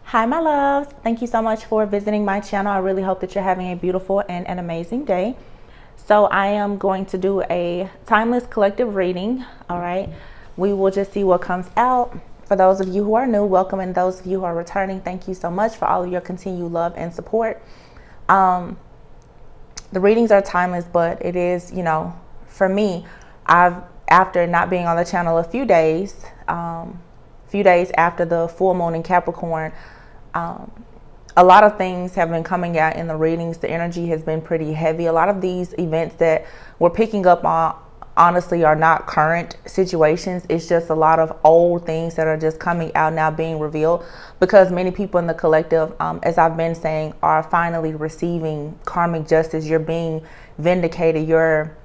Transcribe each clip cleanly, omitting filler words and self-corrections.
Hi, my loves. Thank you so much for visiting my channel. I really hope that you're having a beautiful and an amazing day. So I am going to do a timeless collective reading. All right. We will just see what comes out. For those of you who are new, welcome. And those of you who are returning, thank you so much for all of your continued love and support. The readings are timeless, but it is, for me, after not being on the channel a few days after the full moon in Capricorn, a lot of things have been coming out in the readings. The energy has been pretty heavy. A lot of these events that we're picking up on, honestly, are not current situations. It's just a lot of old things that are just coming out now, being revealed, because many people in the collective, as I've been saying, are finally receiving karmic justice. You're being vindicated. Your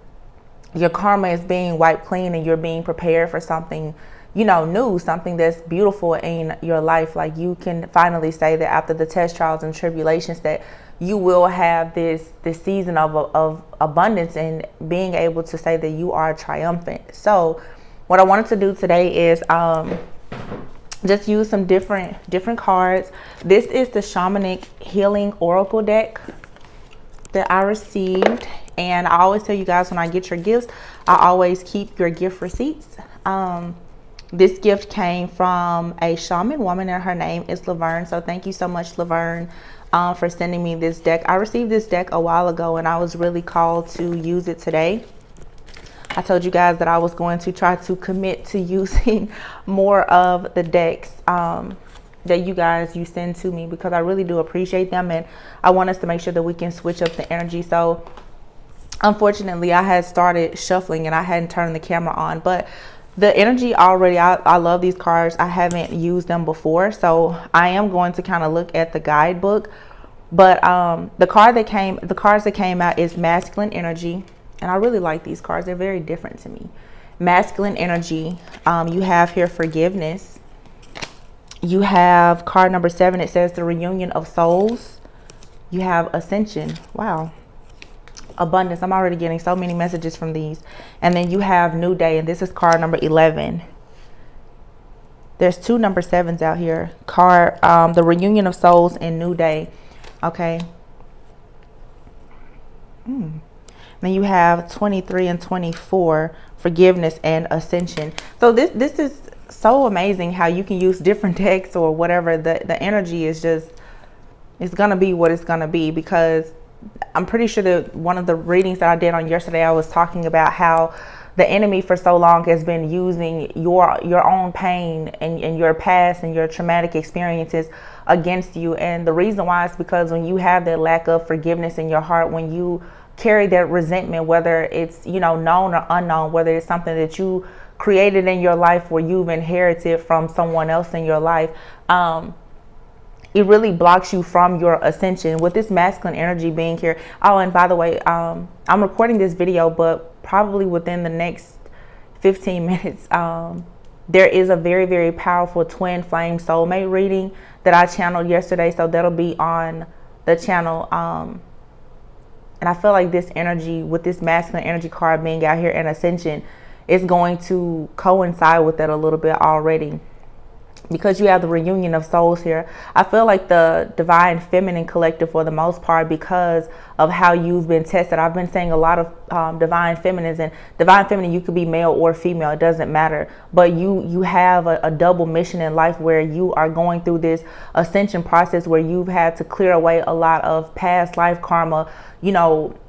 karma is being wiped clean, and you're being prepared for something new, something that's beautiful in your life. Like, you can finally say that after the test, trials, and tribulations, that you will have this season of abundance, and being able to say that you are triumphant. So what I wanted to do today is just use some different cards. This is the Shamanic Healing Oracle deck that I received, and I always tell you guys, when I get your gifts, I always keep your gift receipts. This gift came from a shaman woman, and her name is Laverne. So thank you so much, Laverne, for sending me this deck. I received this deck a while ago, and I was really called to use it today. I told you guys that I was going to try to commit to using more of the decks that you send to me, because I really do appreciate them, and I want us to make sure that we can switch up the energy. So unfortunately, I had started shuffling and I hadn't turned the camera on, but the energy already, I love these cards. I haven't used them before, so I am going to kind of look at the guidebook. But the cards that came out is masculine energy, and I really like these cards. They're very different to me. Masculine energy. You have here forgiveness. You have card number 7. It says the reunion of souls. You have ascension. Wow. Abundance. I'm already getting so many messages from these. And then you have new day, and this is card number 11. There's 2 number 7s out here. The reunion of souls and new day. Okay. Then you have 23 and 24, forgiveness and ascension. So this is so amazing how you can use different decks or whatever. The energy is just, it's gonna be what it's gonna be, because I'm pretty sure that one of the readings that I did on yesterday, I was talking about how the enemy for so long has been using your own pain and your past and your traumatic experiences against you. And the reason why is because when you have that lack of forgiveness in your heart, when you carry that resentment, whether it's known or unknown, whether it's something that you created in your life where you've inherited from someone else in your life, it really blocks you from your ascension. With this masculine energy being here. Oh, and by the way, I'm recording this video, but probably within the next 15 minutes, there is a very, very powerful twin flame soulmate reading that I channeled yesterday. So that'll be on the channel. And I feel like this energy, with this masculine energy card being out here and ascension, is going to coincide with that a little bit already, because you have the reunion of souls here. I feel like the divine feminine collective, for the most part, because of how you've been tested. I've been saying a lot of divine feminines, and divine feminine, you could be male or female, it doesn't matter. But you have a double mission in life, where you are going through this ascension process, where you've had to clear away a lot of past life karma,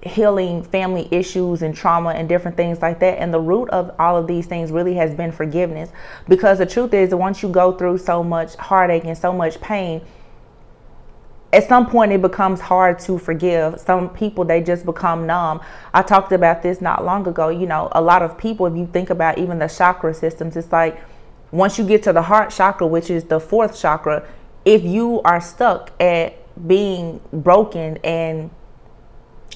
healing family issues and trauma and different things like that. And the root of all of these things really has been forgiveness, because the truth is that once you go through so much heartache and so much pain, at some point it becomes hard to forgive. Some people, they just become numb. I talked about this not long ago. A lot of people, if you think about even the chakra systems, it's like once you get to the heart chakra, which is the 4th chakra, if you are stuck at being broken and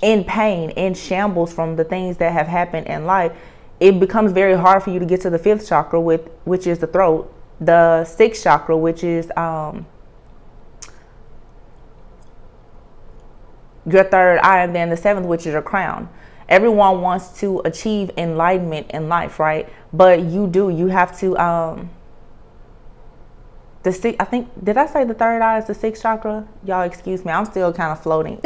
in pain, in shambles from the things that have happened in life, it becomes very hard for you to get to the 5th chakra, which is the throat, the 6th chakra, which is your 3rd eye, and then the 7th, which is your crown. Everyone wants to achieve enlightenment in life, right? But you have to I think, did I say the third eye is the sixth chakra? Y'all excuse me, I'm still kind of floating.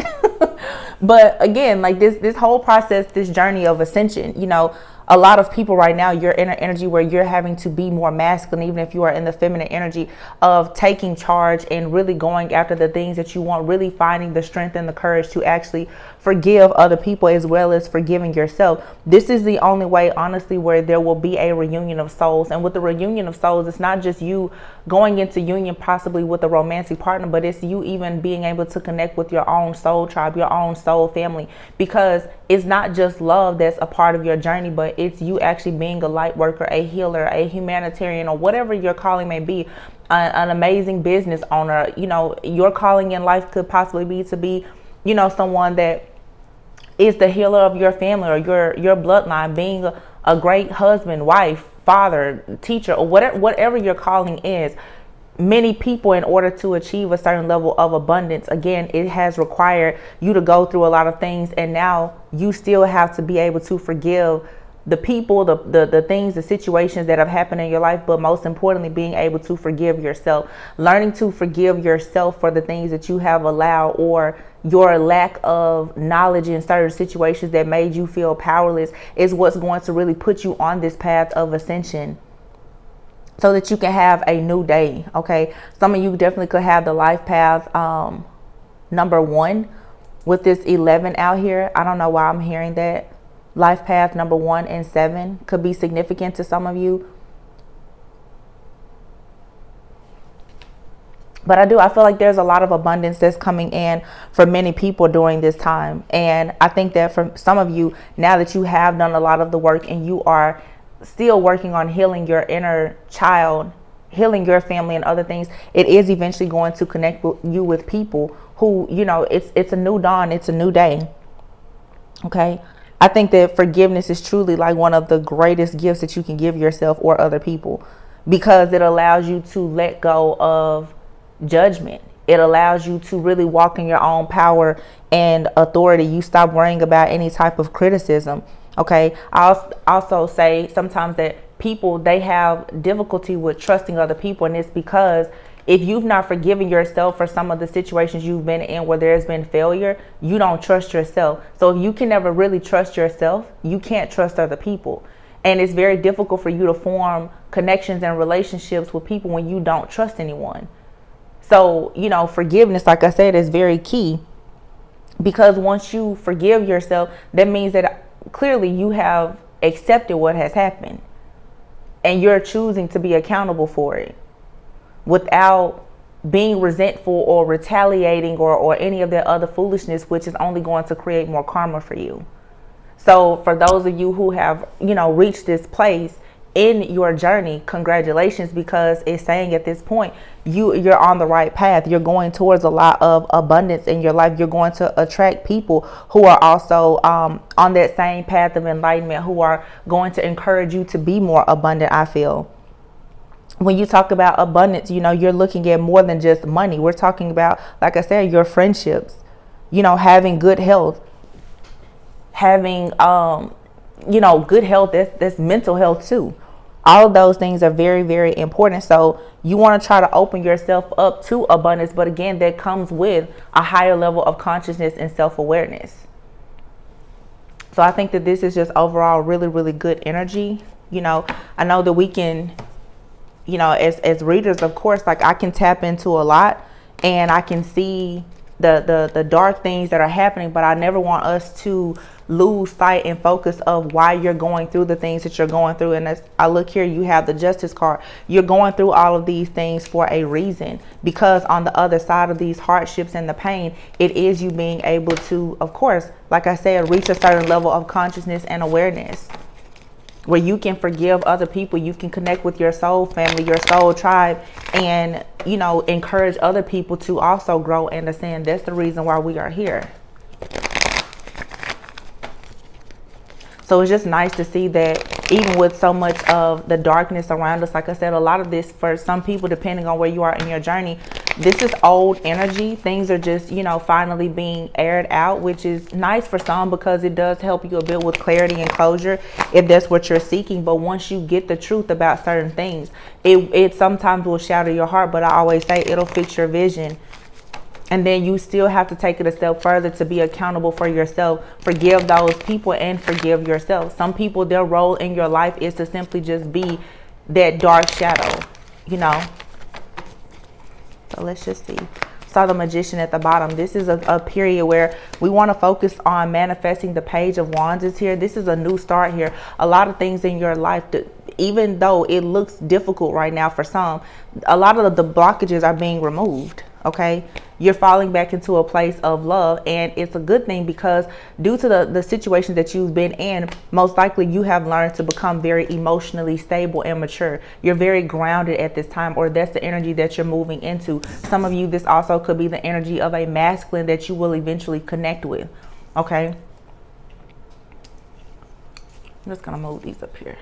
But again, like this whole process, this journey of ascension, you know, a lot of people right now, you're in an energy where you're having to be more masculine, even if you are in the feminine energy of taking charge and really going after the things that you want, really finding the strength and the courage to actually forgive other people as well as forgiving yourself. This is the only way, honestly, where there will be a reunion of souls. And with the reunion of souls, it's not just you going into union possibly with a romantic partner, but it's you even being able to connect with your own soul tribe, your own soul family, because it's not just love that's a part of your journey, but it's you actually being a light worker, a healer, a humanitarian, or whatever your calling may be, an amazing business owner. You know, your calling in life could possibly be to be, you know, someone that is the healer of your family or your bloodline, being a great husband, wife, father, teacher, or whatever your calling is. Many people, in order to achieve a certain level of abundance, again, it has required you to go through a lot of things, and now you still have to be able to forgive the people, the things, the situations that have happened in your life, but most importantly, being able to forgive yourself. Learning to forgive yourself for the things that you have allowed, or your lack of knowledge in certain situations that made you feel powerless, is what's going to really put you on this path of ascension, so that you can have a new day. Okay, some of you definitely could have the life path number 1 with this 11 out here. I don't know why I'm hearing that. Life path number 1 and 7 could be significant to some of you. But I feel like there's a lot of abundance that's coming in for many people during this time. And I think that for some of you, now that you have done a lot of the work and you are still working on healing your inner child, healing your family and other things, it is eventually going to connect you with people who, you know, it's a new dawn, it's a new day. Okay. I think that forgiveness is truly like one of the greatest gifts that you can give yourself or other people, because it allows you to let go of judgment. It allows you to really walk in your own power and authority. You stop worrying about any type of criticism. Okay. I'll also say sometimes that people, they have difficulty with trusting other people, and it's because if you've not forgiven yourself for some of the situations you've been in where there's been failure, you don't trust yourself. So if you can never really trust yourself, you can't trust other people. And it's very difficult for you to form connections and relationships with people when you don't trust anyone. So, you know, forgiveness, like I said, is very key, because once you forgive yourself, that means that clearly you have accepted what has happened and you're choosing to be accountable for it, without being resentful or retaliating or any of that other foolishness, which is only going to create more karma for you. So for those of you who have, you know, reached this place in your journey, congratulations, because it's saying at this point, you're on the right path. You're going towards a lot of abundance in your life. You're going to attract people who are also on that same path of enlightenment, who are going to encourage you to be more abundant, I feel. When you talk about abundance, you know, you're looking at more than just money. We're talking about, like I said, your friendships, you know, having good health, having, you know, good health. That's mental health too. All of those things are very, very important. So you want to try to open yourself up to abundance. But again, that comes with a higher level of consciousness and self-awareness. So I think that this is just overall really, really good energy. You know, I know that we can, you know, as readers, of course, like I can tap into a lot and I can see the dark things that are happening, but I never want us to lose sight and focus of why you're going through the things that you're going through. And as I look here, you have the Justice card. You're going through all of these things for a reason, because on the other side of these hardships and the pain, it is you being able to, of course, like I said, reach a certain level of consciousness and awareness, where you can forgive other people, you can connect with your soul family, your soul tribe, and, you know, encourage other people to also grow and ascend. That's the reason why we are here. So it's just nice to see that even with so much of the darkness around us, like I said, a lot of this for some people, depending on where you are in your journey, This is old energy. Things are just, you know, finally being aired out, which is nice for some because it does help you a bit with clarity and closure if that's what you're seeking. But once you get the truth about certain things, it sometimes will shatter your heart. But I always say it'll fix your vision. And then you still have to take it a step further to be accountable for yourself. Forgive those people and forgive yourself. Some people, their role in your life is to simply just be that dark shadow, you know. So let's just see. Saw the Magician at the bottom. This is a period where we want to focus on manifesting. The Page of Wands is here. This is a new start here. A lot of things in your life, even though it looks difficult right now for some, a lot of the blockages are being removed. Okay, you're falling back into a place of love, and it's a good thing because due to the situation that you've been in, most likely you have learned to become very emotionally stable and mature. You're very grounded at this time, or that's the energy that you're moving into. Some of you, this also could be the energy of a masculine that you will eventually connect with. Okay, I'm just gonna move these up here.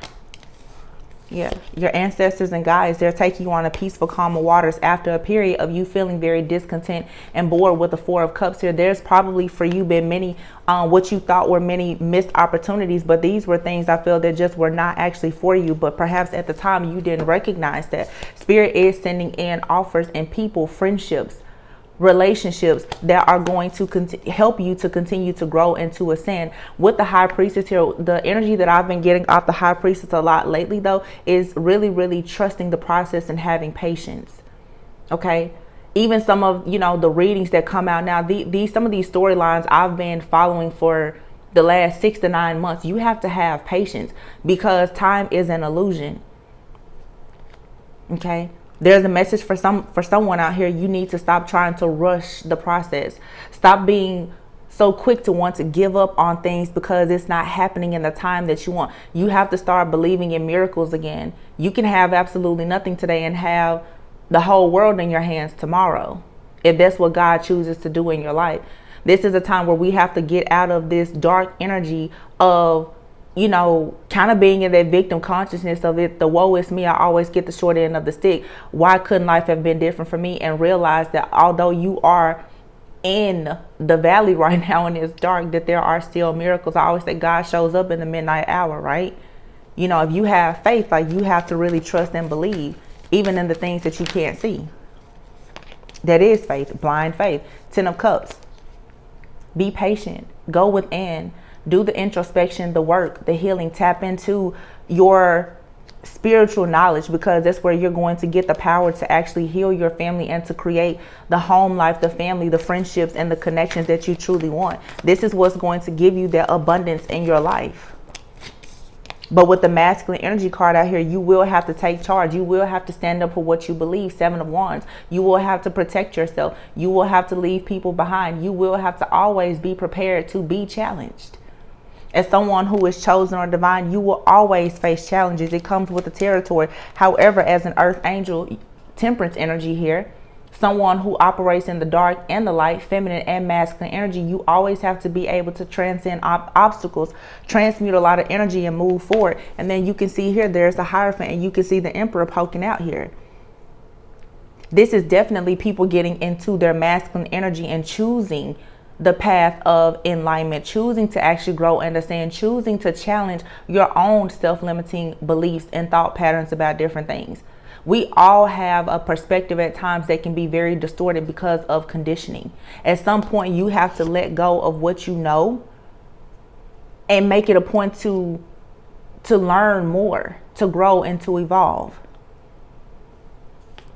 Yeah, your ancestors and guides, they're taking you on a peaceful, calmer waters after a period of you feeling very discontent and bored with the Four of Cups here. There's probably for you been many, what you thought were many missed opportunities, but these were things I feel that just were not actually for you. But perhaps at the time you didn't recognize that. Spirit is sending in offers and people, friendships, relationships that are going to help you to continue to grow and to ascend. With the High Priestess here, the energy that I've been getting off the High Priestess a lot lately though is really trusting the process and having patience. Okay, even some of, you know, the readings that come out now, some of these storylines I've been following for the last 6 to 9 months. You have to have patience because time is an illusion. Okay, there's a message for someone out here. You need to stop trying to rush the process. Stop being so quick to want to give up on things because it's not happening in the time that you want. You have to start believing in miracles again. You can have absolutely nothing today and have the whole world in your hands tomorrow, if that's what God chooses to do in your life. This is a time where we have to get out of this dark energy of, you know, kind of being in that victim consciousness of it. The woe is me. I always get the short end of the stick. Why couldn't life have been different for me? And realize that although you are in the valley right now and it's dark, that there are still miracles. I always say God shows up in the midnight hour, right? You know, if you have faith, like, you have to really trust and believe, even in the things that you can't see. That is faith, blind faith. 10 of Cups. Be patient. Go within. Do the introspection, the work, the healing. Tap into your spiritual knowledge because that's where you're going to get the power to actually heal your family and to create the home life, the family, the friendships, and the connections that you truly want. This is what's going to give you that abundance in your life. But with the masculine energy card out here, you will have to take charge. You will have to stand up for what you believe. 7 of Wands. You will have to protect yourself. You will have to leave people behind. You will have to always be prepared to be challenged. As someone who is chosen or divine, you will always face challenges. It comes with the territory. However, as an earth angel, temperance energy here, someone who operates in the dark and the light, feminine and masculine energy, you always have to be able to transcend obstacles, transmute a lot of energy and move forward. And then you can see here, there's the Hierophant, and you can see the Emperor poking out here. This is definitely people getting into their masculine energy and choosing the path of enlightenment, choosing to actually grow and understand, choosing to challenge your own self-limiting beliefs and thought patterns about different things. We all have a perspective at times that can be very distorted because of conditioning. At some point, you have to let go of what you know and make it a point to learn more, to grow and to evolve.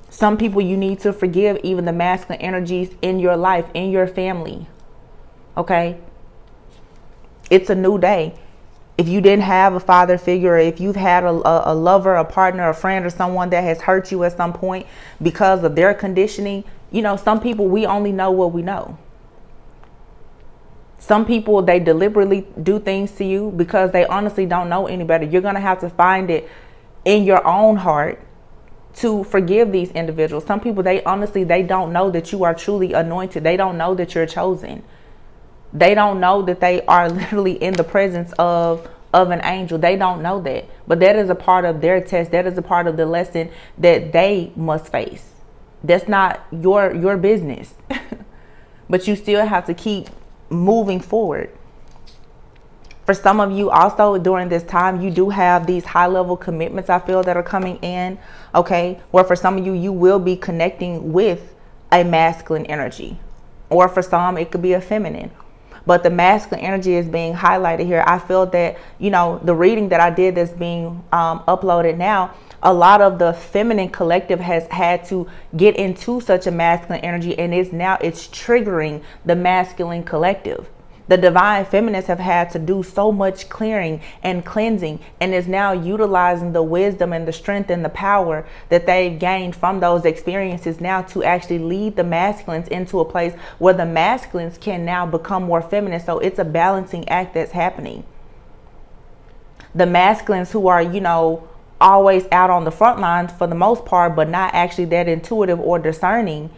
Some people you need to forgive, even the masculine energies in your life, in your family. Okay, it's a new day. If you didn't have a father figure, or if you've had a lover, a partner, a friend, or someone that has hurt you at some point because of their conditioning, you know, some people, we only know what we know. Some people, they deliberately do things to you because they honestly don't know any better. You're going to have to find it in your own heart to forgive these individuals. Some people, they don't know that you are truly anointed. They don't know that you're chosen. They don't know that they are literally in the presence of an angel. They don't know that. But that is a part of their test. That is a part of the lesson that they must face. That's not your business. But you still have to keep moving forward. For some of you also during this time, you do have these high level commitments, I feel, that are coming in. Okay. Where for some of you, you will be connecting with a masculine energy, or for some, it could be a feminine. But the masculine energy is being highlighted here. I feel that, you know, the reading that I did that's being uploaded now, a lot of the feminine collective has had to get into such a masculine energy, and it's triggering the masculine collective. The divine feminists have had to do so much clearing and cleansing, and is now utilizing the wisdom and the strength and the power that they've gained from those experiences now to actually lead the masculines into a place where the masculines can now become more feminine. So it's a balancing act that's happening. The masculines who are, you know, always out on the front lines for the most part, but not actually that intuitive or discerning,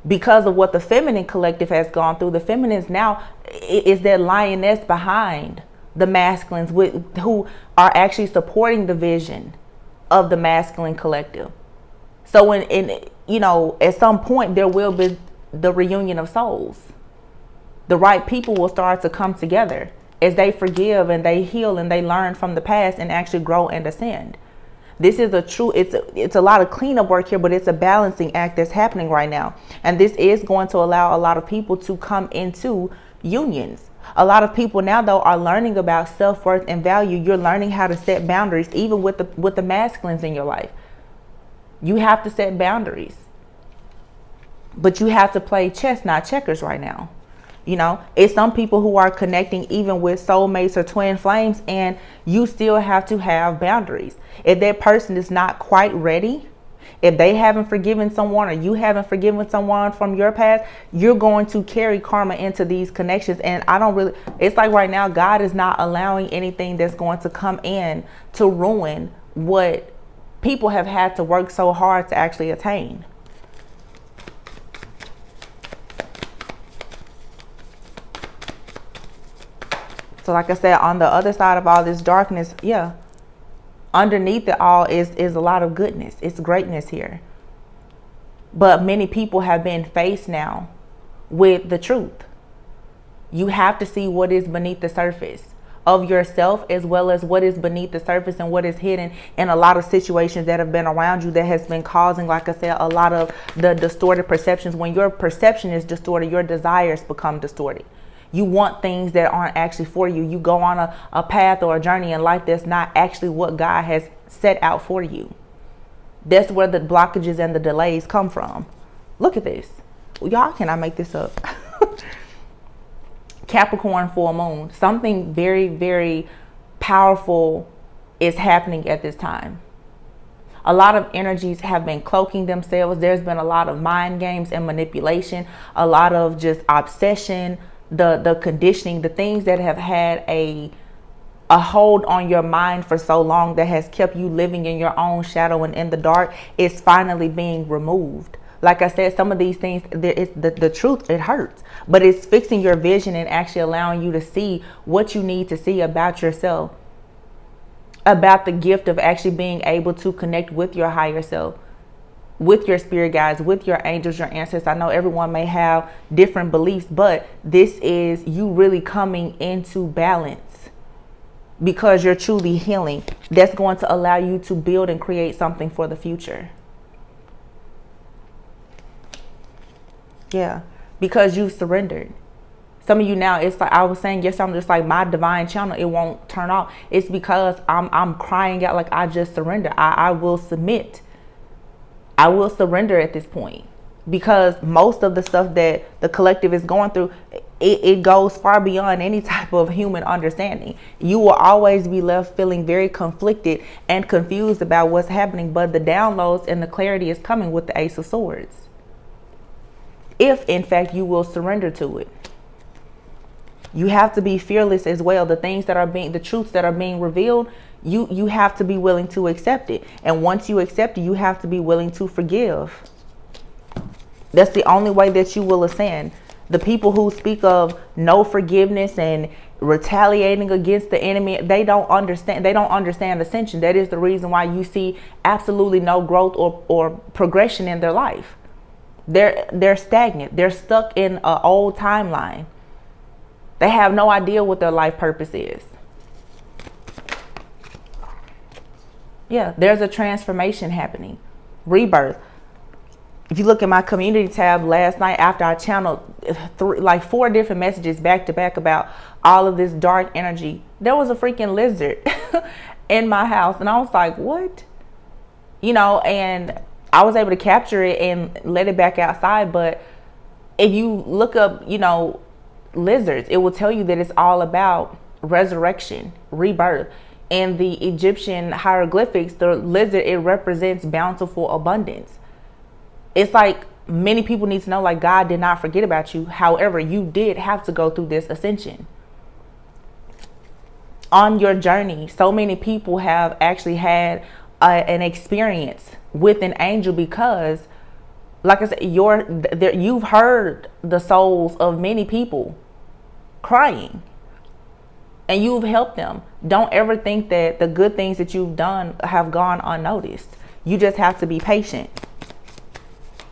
because of what the feminine collective has gone through. The feminines now is that lioness behind the masculines who are actually supporting the vision of the masculine collective. So you know, at some point there will be the reunion of souls. The right people will start to come together as they forgive and they heal and they learn from the past and actually grow and ascend. This is it's a lot of cleanup work here, but it's a balancing act that's happening right now. And this is going to allow a lot of people to come into unions. A lot of people now, though, are learning about self-worth and value. You're learning how to set boundaries, even with the masculines in your life. You have to set boundaries. But you have to play chess, not checkers right now. You know, it's some people who are connecting even with soulmates or twin flames, and you still have to have boundaries. If that person is not quite ready, if they haven't forgiven someone or you haven't forgiven someone from your past, you're going to carry karma into these connections. And it's like right now, God is not allowing anything that's going to come in to ruin what people have had to work so hard to actually attain. So like I said, on the other side of all this darkness, yeah, underneath it all is a lot of goodness. It's greatness here. But many people have been faced now with the truth. You have to see what is beneath the surface of yourself, as well as what is beneath the surface and what is hidden in a lot of situations that have been around you that has been causing, like I said, a lot of the distorted perceptions. When your perception is distorted, your desires become distorted. You want things that aren't actually for you. You go on a path or a journey in life that's not actually what God has set out for you. That's where the blockages and the delays come from. Look at this. Y'all cannot make this up. Capricorn full moon. Something very, very powerful is happening at this time. A lot of energies have been cloaking themselves. There's been a lot of mind games and manipulation, a lot of just obsession, the conditioning, the things that have had a hold on your mind for so long that has kept you living in your own shadow and in the dark is finally being removed. Like I said, some of these things, the truth, it hurts, but it's fixing your vision and actually allowing you to see what you need to see about yourself, about the gift of actually being able to connect with your higher self, with your spirit guides, with your angels, your ancestors. I know everyone may have different beliefs, but this is you really coming into balance because you're truly healing. That's going to allow you to build and create something for the future. Yeah, because you surrendered. Some of you now, it's like I was saying yesterday, I'm just like, my divine channel, it won't turn off. It's because I'm crying out like, I just surrender. I will submit. I will surrender at this point, because most of the stuff that the collective is going through, it goes far beyond any type of human understanding. You will always be left feeling very conflicted and confused about what's happening, but the downloads and the clarity is coming with the Ace of Swords. If in fact you will surrender to it. You have to be fearless as well. The things that are the truths that are being revealed, you have to be willing to accept it. And once you accept it, you have to be willing to forgive. That's the only way that you will ascend. The people who speak of no forgiveness and retaliating against the enemy, they don't understand ascension. That is the reason why you see absolutely no growth or progression in their life. They're stagnant. They're stuck in an old timeline. They have no idea what their life purpose is. Yeah, there's a transformation happening. Rebirth. If you look at my community tab last night after I channeled 4 different messages back to back about all of this dark energy, there was a freaking lizard in my house. And I was like, what? You know, and I was able to capture it and let it back outside. But if you look up, you know, lizards, it will tell you that it's all about resurrection, rebirth. In the Egyptian hieroglyphics, the lizard, it represents bountiful abundance. It's like many people need to know, like, God did not forget about you. However, you did have to go through this ascension. On your journey, so many people have actually had an experience with an angel because, like I said, you've heard the souls of many people crying. And you've helped them. Don't ever think that the good things that you've done have gone unnoticed. You just have to be patient.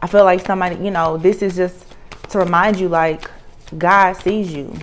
I feel like somebody, you know, this is just to remind you, like, God sees you.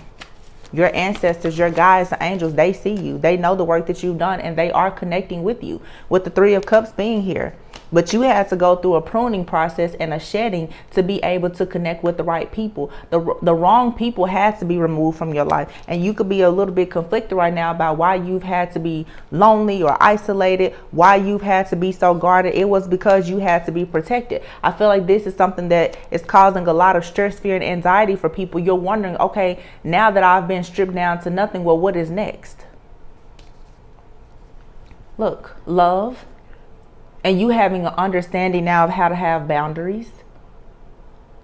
Your ancestors, your guides, the angels, they see you. They know the work that you've done and they are connecting with you. With the 3 of Cups being here. But you had to go through a pruning process and a shedding to be able to connect with the right people. The wrong people had to be removed from your life. And you could be a little bit conflicted right now about why you've had to be lonely or isolated, why you've had to be so guarded. It was because you had to be protected. I feel like this is something that is causing a lot of stress, fear, and anxiety for people. You're wondering, okay, now that I've been stripped down to nothing, well, what is next? Look, love. And you having an understanding now of how to have boundaries.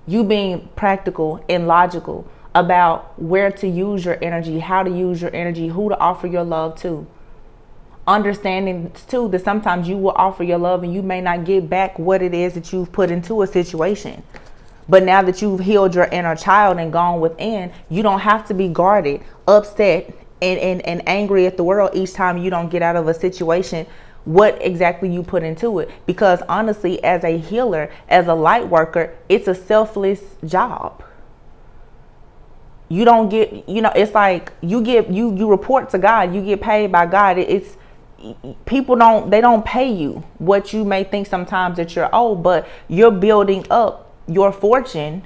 You being practical and logical about where to use your energy, how to use your energy, who to offer your love to. Understanding too that sometimes you will offer your love and you may not get back what it is that you've put into a situation. But now that you've healed your inner child and gone within, you don't have to be guarded, upset, and angry at the world each time you don't get out of a situation what exactly you put into it. Because honestly, as a healer, as a light worker, it's a selfless job. You don't get, you know, it's like you report to God, you get paid by God. It's people they don't pay you what you may think sometimes that you're owed, but you're building up your fortune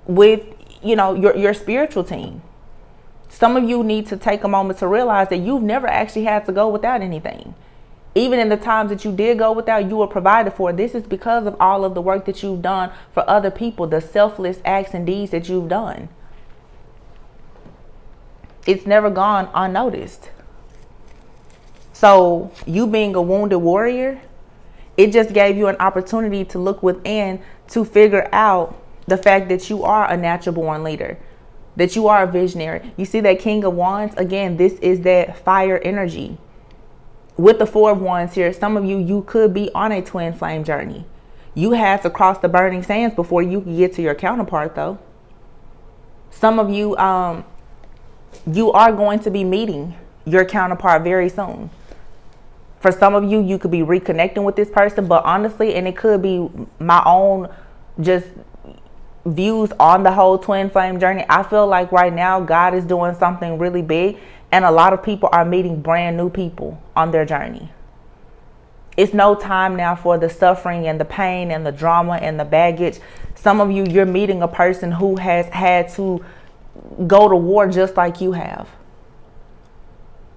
with, you know, your spiritual team. Some of you need to take a moment to realize that you've never actually had to go without anything. Even in the times that you did go without, you were provided for. This is because of all of the work that you've done for other people, the selfless acts and deeds that you've done. It's never gone unnoticed. So you being a wounded warrior, it just gave you an opportunity to look within to figure out the fact that you are a natural born leader. That you are a visionary. You see that King of Wands? Again, this is that fire energy. With the 4 of Wands here, some of you could be on a twin flame journey. You had to cross the burning sands before you could get to your counterpart, though. Some of you, you are going to be meeting your counterpart very soon. For some of you, you could be reconnecting with this person, but honestly, and it could be my own just views on the whole twin flame journey. I feel like right now God is doing something really big and a lot of people are meeting brand new people on their journey. It's no time now for the suffering and the pain and the drama and the baggage. Some of you, you're meeting a person who has had to go to war just like you have.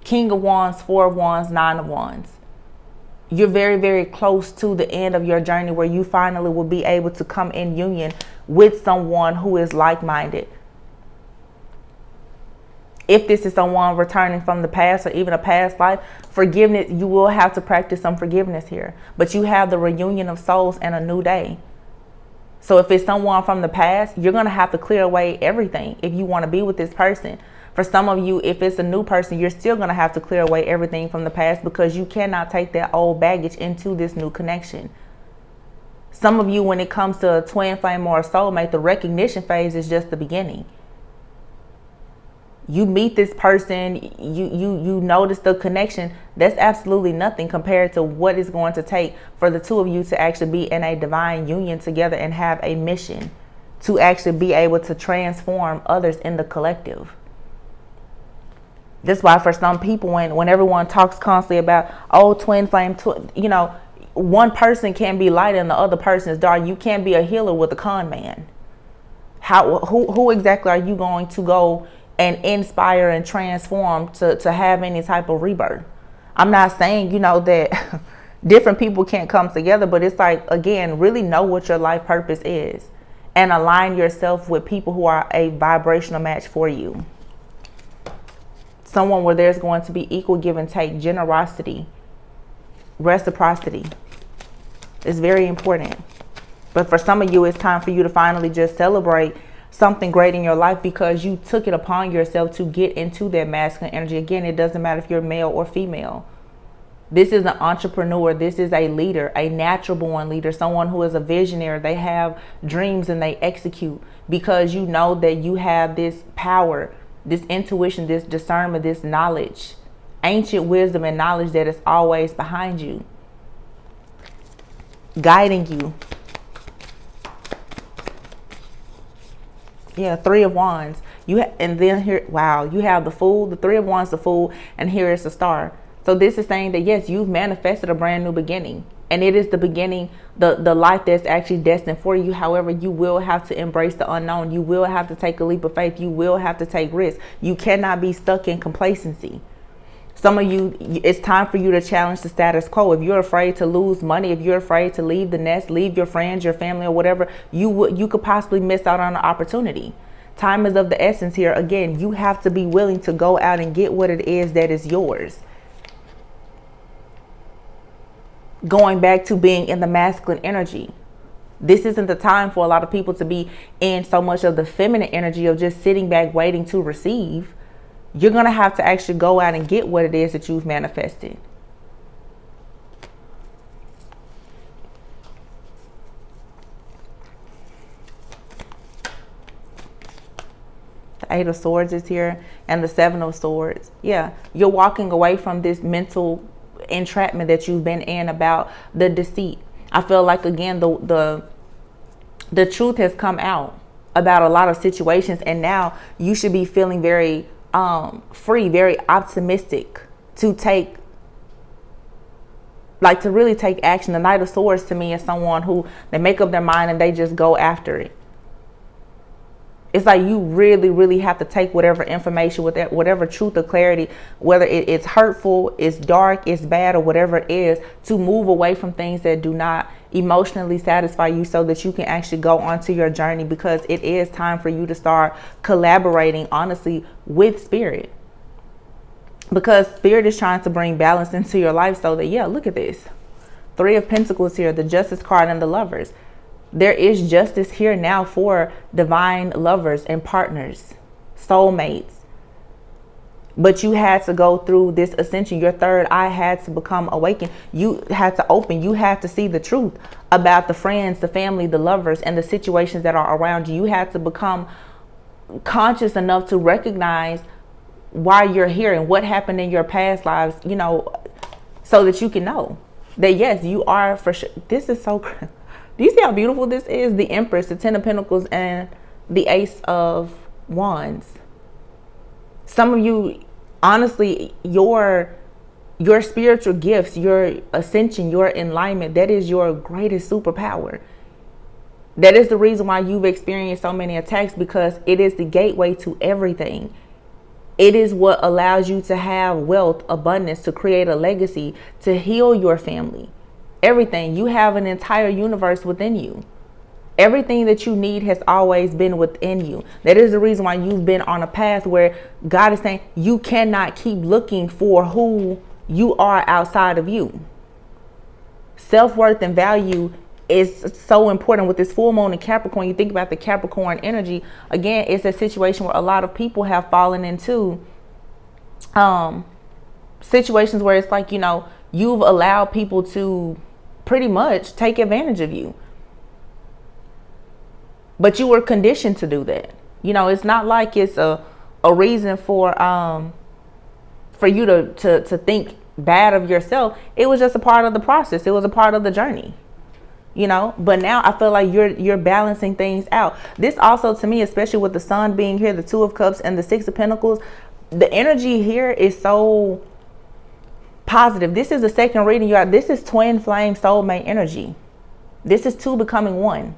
King of Wands, 4 of Wands, 9 of Wands. You're very, very close to the end of your journey where you finally will be able to come in union with someone who is like-minded. If this is someone returning from the past or even a past life, forgiveness, you will have to practice some forgiveness here. But you have the reunion of souls and a new day. So if it's someone from the past, you're going to have to clear away everything if you want to be with this person. For some of you, if it's a new person, you're still going to have to clear away everything from the past because you cannot take that old baggage into this new connection. Some of you, when it comes to a twin flame or a soulmate, the recognition phase is just the beginning. You meet this person, you notice the connection. That's absolutely nothing compared to what it's going to take for the two of you to actually be in a divine union together and have a mission to actually be able to transform others in the collective. That's why for some people, when everyone talks constantly about, oh, twin flame, you know, one person can be light and the other person is dark. You can't be a healer with a con man. Who exactly are you going to go and inspire and transform to have any type of rebirth? I'm not saying, you know, that different people can't come together, but it's like, again, really know what your life purpose is and align yourself with people who are a vibrational match for you. Someone where there's going to be equal give and take, generosity, reciprocity. It's very important. But for some of you, it's time for you to finally just celebrate something great in your life because you took it upon yourself to get into that masculine energy. Again, it doesn't matter if you're male or female. This is an entrepreneur. This is a leader, a natural born leader, someone who is a visionary. They have dreams and they execute because you know that you have this power, this intuition, this discernment, this knowledge, ancient wisdom and knowledge that is always behind you, guiding you. Yeah, Three of Wands. And then here, wow, you have the Fool, the Three of Wands, the Fool, and here is the Star. So this is saying that, yes, you've manifested a brand new beginning. And it is the beginning, the life that's actually destined for you. However, you will have to embrace the unknown. You will have to take a leap of faith. You will have to take risks. You cannot be stuck in complacency. Some of you, it's time for you to challenge the status quo. If you're afraid to lose money, if you're afraid to leave the nest, leave your friends, your family, or whatever, you could possibly miss out on an opportunity. Time is of the essence here. Again, you have to be willing to go out and get what it is that is yours. Going back to being in the masculine energy. This isn't the time for a lot of people to be in so much of the feminine energy of just sitting back waiting to receive. You're going to have to actually go out and get what it is that you've manifested. The Eight of Swords is here and the Seven of Swords. Yeah, you're walking away from this mental entrapment that you've been in about the deceit. I feel like, again, the truth has come out about a lot of situations, and now you should be feeling very free, very optimistic to really take action. The Knight of Swords to me is someone who they make up their mind and they just go after it. It's like you really, really have to take whatever information, with that, whatever truth or clarity, whether it's hurtful, it's dark, it's bad, or whatever it is, to move away from things that do not emotionally satisfy you so that you can actually go onto your journey, because it is time for you to start collaborating, honestly, with spirit. Because spirit is trying to bring balance into your life so that, yeah, look at this. Three of Pentacles here, the Justice card and the Lovers. There is justice here now for divine lovers and partners, soulmates. But you had to go through this ascension. Your third eye had to become awakened. You had to open. You had to see the truth about the friends, the family, the lovers, and the situations that are around you. You had to become conscious enough to recognize why you're here and what happened in your past lives, you know, so that you can know that, yes, you are for sure. This is so crazy. Do you see how beautiful this is? The Empress, the Ten of Pentacles, and the Ace of Wands. Some of you, honestly, your spiritual gifts, your ascension, your enlightenment, that is your greatest superpower. That is the reason why you've experienced so many attacks, because it is the gateway to everything. It is what allows you to have wealth, abundance, to create a legacy, to heal your family. Everything. You have an entire universe within you. Everything that you need has always been within you. That is the reason why you've been on a path where God is saying you cannot keep looking for who you are outside of you. Self-worth and value is so important with this full moon in Capricorn. You think about the Capricorn energy. Again, it's a situation where a lot of people have fallen into situations where it's like, you know, you've allowed people to pretty much take advantage of you. But you were conditioned to do that. You know, it's not like it's a a reason for you to think bad of yourself. It was just a part of the process. It was a part of the journey, you know. But now I feel like you're balancing things out. This also, to me, especially with the Sun being here, the Two of Cups and the Six of Pentacles, the energy here is so positive. This is the second reading you out. This is twin flame soulmate energy. This is two becoming one.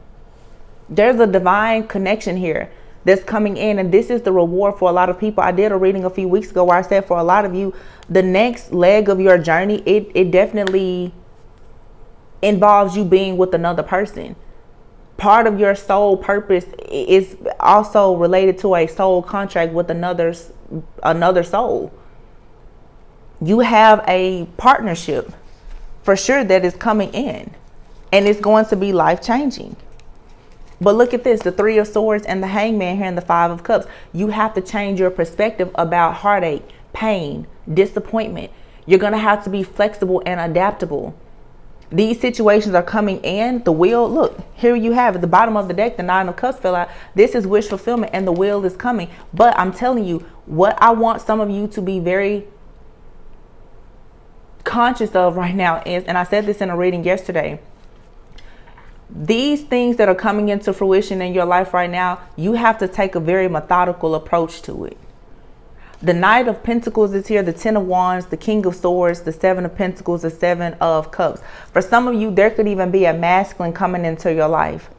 There's a divine connection here that's coming in, and this is the reward for a lot of people. I did a reading a few weeks ago where I said for a lot of you, the next leg of your journey, it definitely involves you being with another person. Part of your soul purpose is also related to a soul contract with another soul. You have a partnership for sure that is coming in, and it's going to be life-changing. But look at this, the Three of Swords and the Hangman here and the Five of Cups. You have to change your perspective about heartache, pain, disappointment. You're going to have to be flexible and adaptable. These situations are coming in. The wheel, look, here you have at the bottom of the deck, the Nine of Cups fell out. This is wish fulfillment, and the wheel is coming. But I'm telling you, what I want some of you to be very conscious of right now is, and I said this in a reading yesterday, these things that are coming into fruition in your life right now, you have to take a very methodical approach to it. The Knight of Pentacles is here, the Ten of Wands, the King of Swords, the Seven of Pentacles, the Seven of Cups. For some of you, there could even be a masculine coming into your life.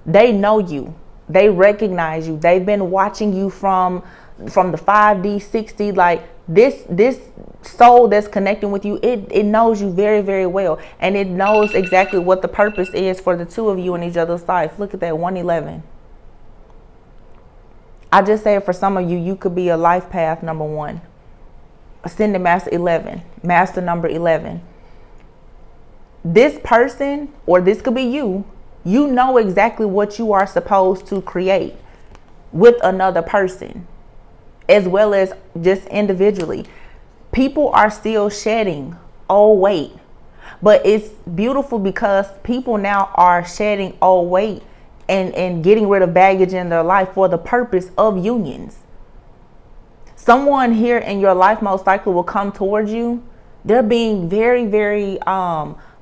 They know you. They recognize you. They've been watching you from the 5D, 6D, like this soul that's connecting with you, it knows you very, very well, and it knows exactly what the purpose is for the two of you in each other's life. Look at that, 111. I just said for some of you, you could be a life path number 1, ascended master 11, master number 11. This person, or this could be you, you know exactly what you are supposed to create with another person, as well as just individually. People are still shedding old weight, but it's beautiful because people now are shedding old weight and getting rid of baggage in their life for the purpose of unions. Someone here in your life most likely will come towards you. They're being very, very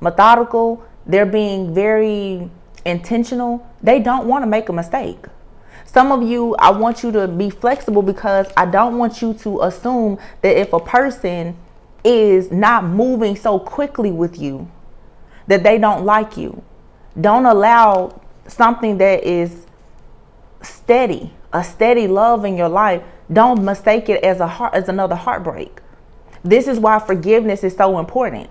methodical. They're being very intentional. They don't want to make a mistake. Some of you, I want you to be flexible because I don't want you to assume that if a person is not moving so quickly with you, that they don't like you. Don't allow something that is steady, a steady love in your life. Don't mistake it as another heartbreak. This is why forgiveness is so important.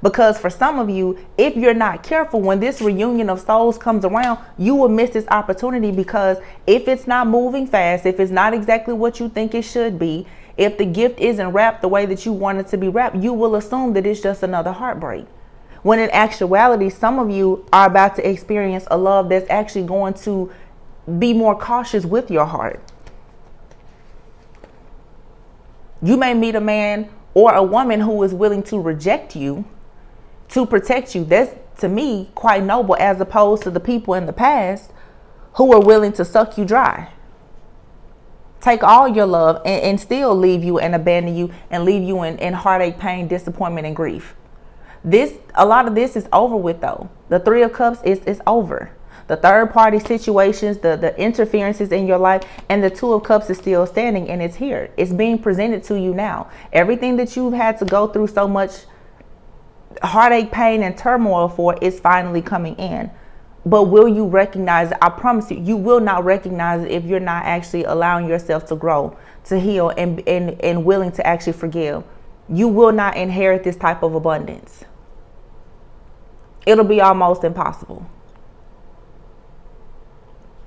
Because for some of you, if you're not careful, when this reunion of souls comes around, you will miss this opportunity, because if it's not moving fast, if it's not exactly what you think it should be, if the gift isn't wrapped the way that you want it to be wrapped, you will assume that it's just another heartbreak. When in actuality, some of you are about to experience a love that's actually going to be more cautious with your heart. You may meet a man or a woman who is willing to reject you to protect you. That's, to me, quite noble, as opposed to the people in the past who were willing to suck you dry, take all your love and still leave you and abandon you and leave you in heartache, pain, disappointment, and grief. A lot of this is over with, though. The Three of Cups is over. The third party situations, the interferences in your life, and the Two of Cups is still standing, and it's here. It's being presented to you now. Everything that you've had to go through so much heartache, pain, and turmoil for is finally coming in. But will you recognize it? I promise you, you will not recognize it if you're not actually allowing yourself to grow, to heal, and willing to actually forgive. You will not inherit this type of abundance. It'll be almost impossible.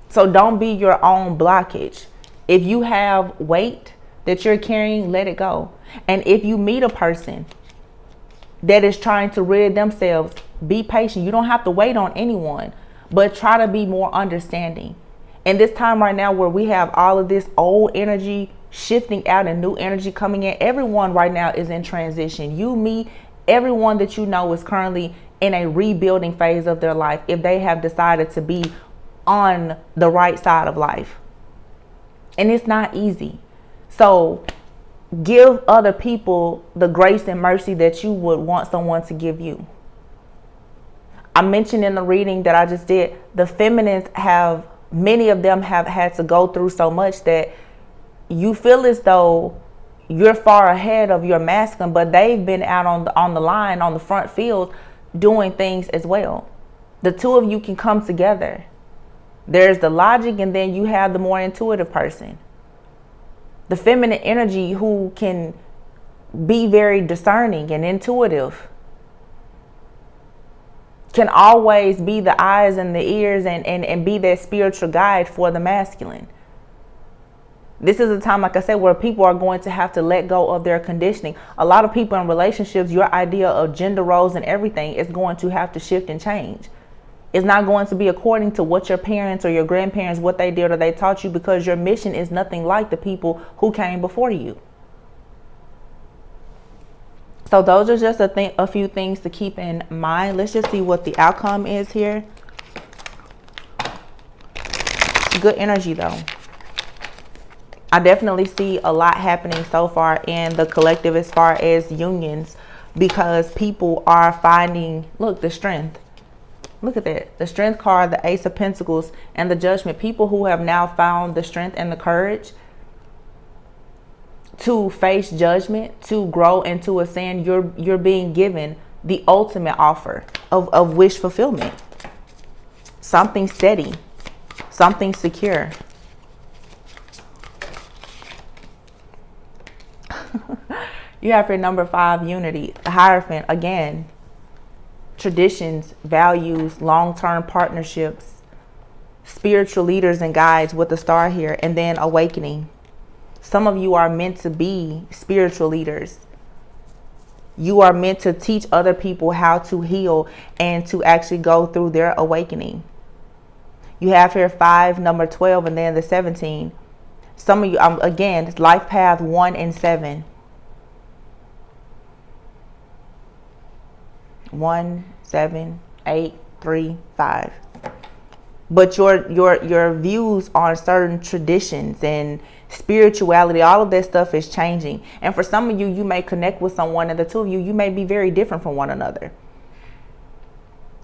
So don't be your own blockage. If you have weight that you're carrying, let it go. And if you meet a person that is trying to rid themselves, be patient. You don't have to wait on anyone, but try to be more understanding. And this time right now, where we have all of this old energy shifting out and new energy coming in, everyone right now is in transition. You, me, everyone that you know is currently in a rebuilding phase of their life, if they have decided to be on the right side of life. And it's not easy. So give other people the grace and mercy that you would want someone to give you. I mentioned in the reading that I just did, the feminines have, many of them have had to go through so much that you feel as though you're far ahead of your masculine, but they've been out on the line, on the front field, doing things as well. The two of you can come together. There's the logic, and then you have the more intuitive person. The feminine energy who can be very discerning and intuitive, can always be the eyes and the ears and be that spiritual guide for the masculine. This is a time, like I said, where people are going to have to let go of their conditioning. A lot of people in relationships, your idea of gender roles and everything is going to have to shift and change. It's not going to be according to what your parents or your grandparents, what they did or they taught you, because your mission is nothing like the people who came before you. So those are just a few things to keep in mind. Let's just see what the outcome is here. It's good energy though. I definitely see a lot happening so far in the collective as far as unions, because people are finding, look, the strength. Look at that. The strength card, the Ace of Pentacles, and the Judgment. People who have now found the strength and the courage to face judgment, to grow and to ascend. You're being given the ultimate offer of wish fulfillment. Something steady, something secure. You have your number 5, unity. The Hierophant, again, traditions, values, long-term partnerships, spiritual leaders and guides with the star here, and then awakening. Some of you are meant to be spiritual leaders. You are meant to teach other people how to heal and to actually go through their awakening. You have here 5, number 12, and then the 17. Some of you, again, it's life path 1 and 7. 1, 7, 8, 3, 5. But your views on certain traditions and spirituality, all of that stuff is changing. And for some of you, you may connect with someone, and the two of you may be very different from one another.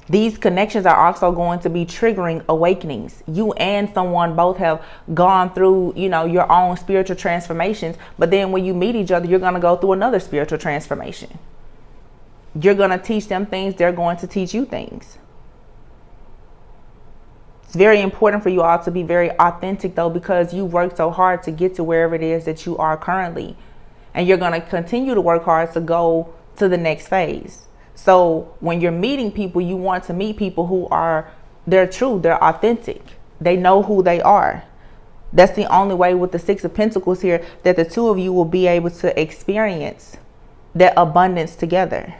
These connections are also going to be triggering awakenings. You and someone both have gone through, your own spiritual transformations. But then when you meet each other, you're going to go through another spiritual transformation. You're going to teach them things. They're going to teach you things. It's very important for you all to be very authentic, though, because you worked so hard to get to wherever it is that you are currently. And you're going to continue to work hard to go to the next phase. So when you're meeting people, you want to meet people who they're true, they're authentic. They know who they are. That's the only way with the 6 of Pentacles here that the two of you will be able to experience that abundance together.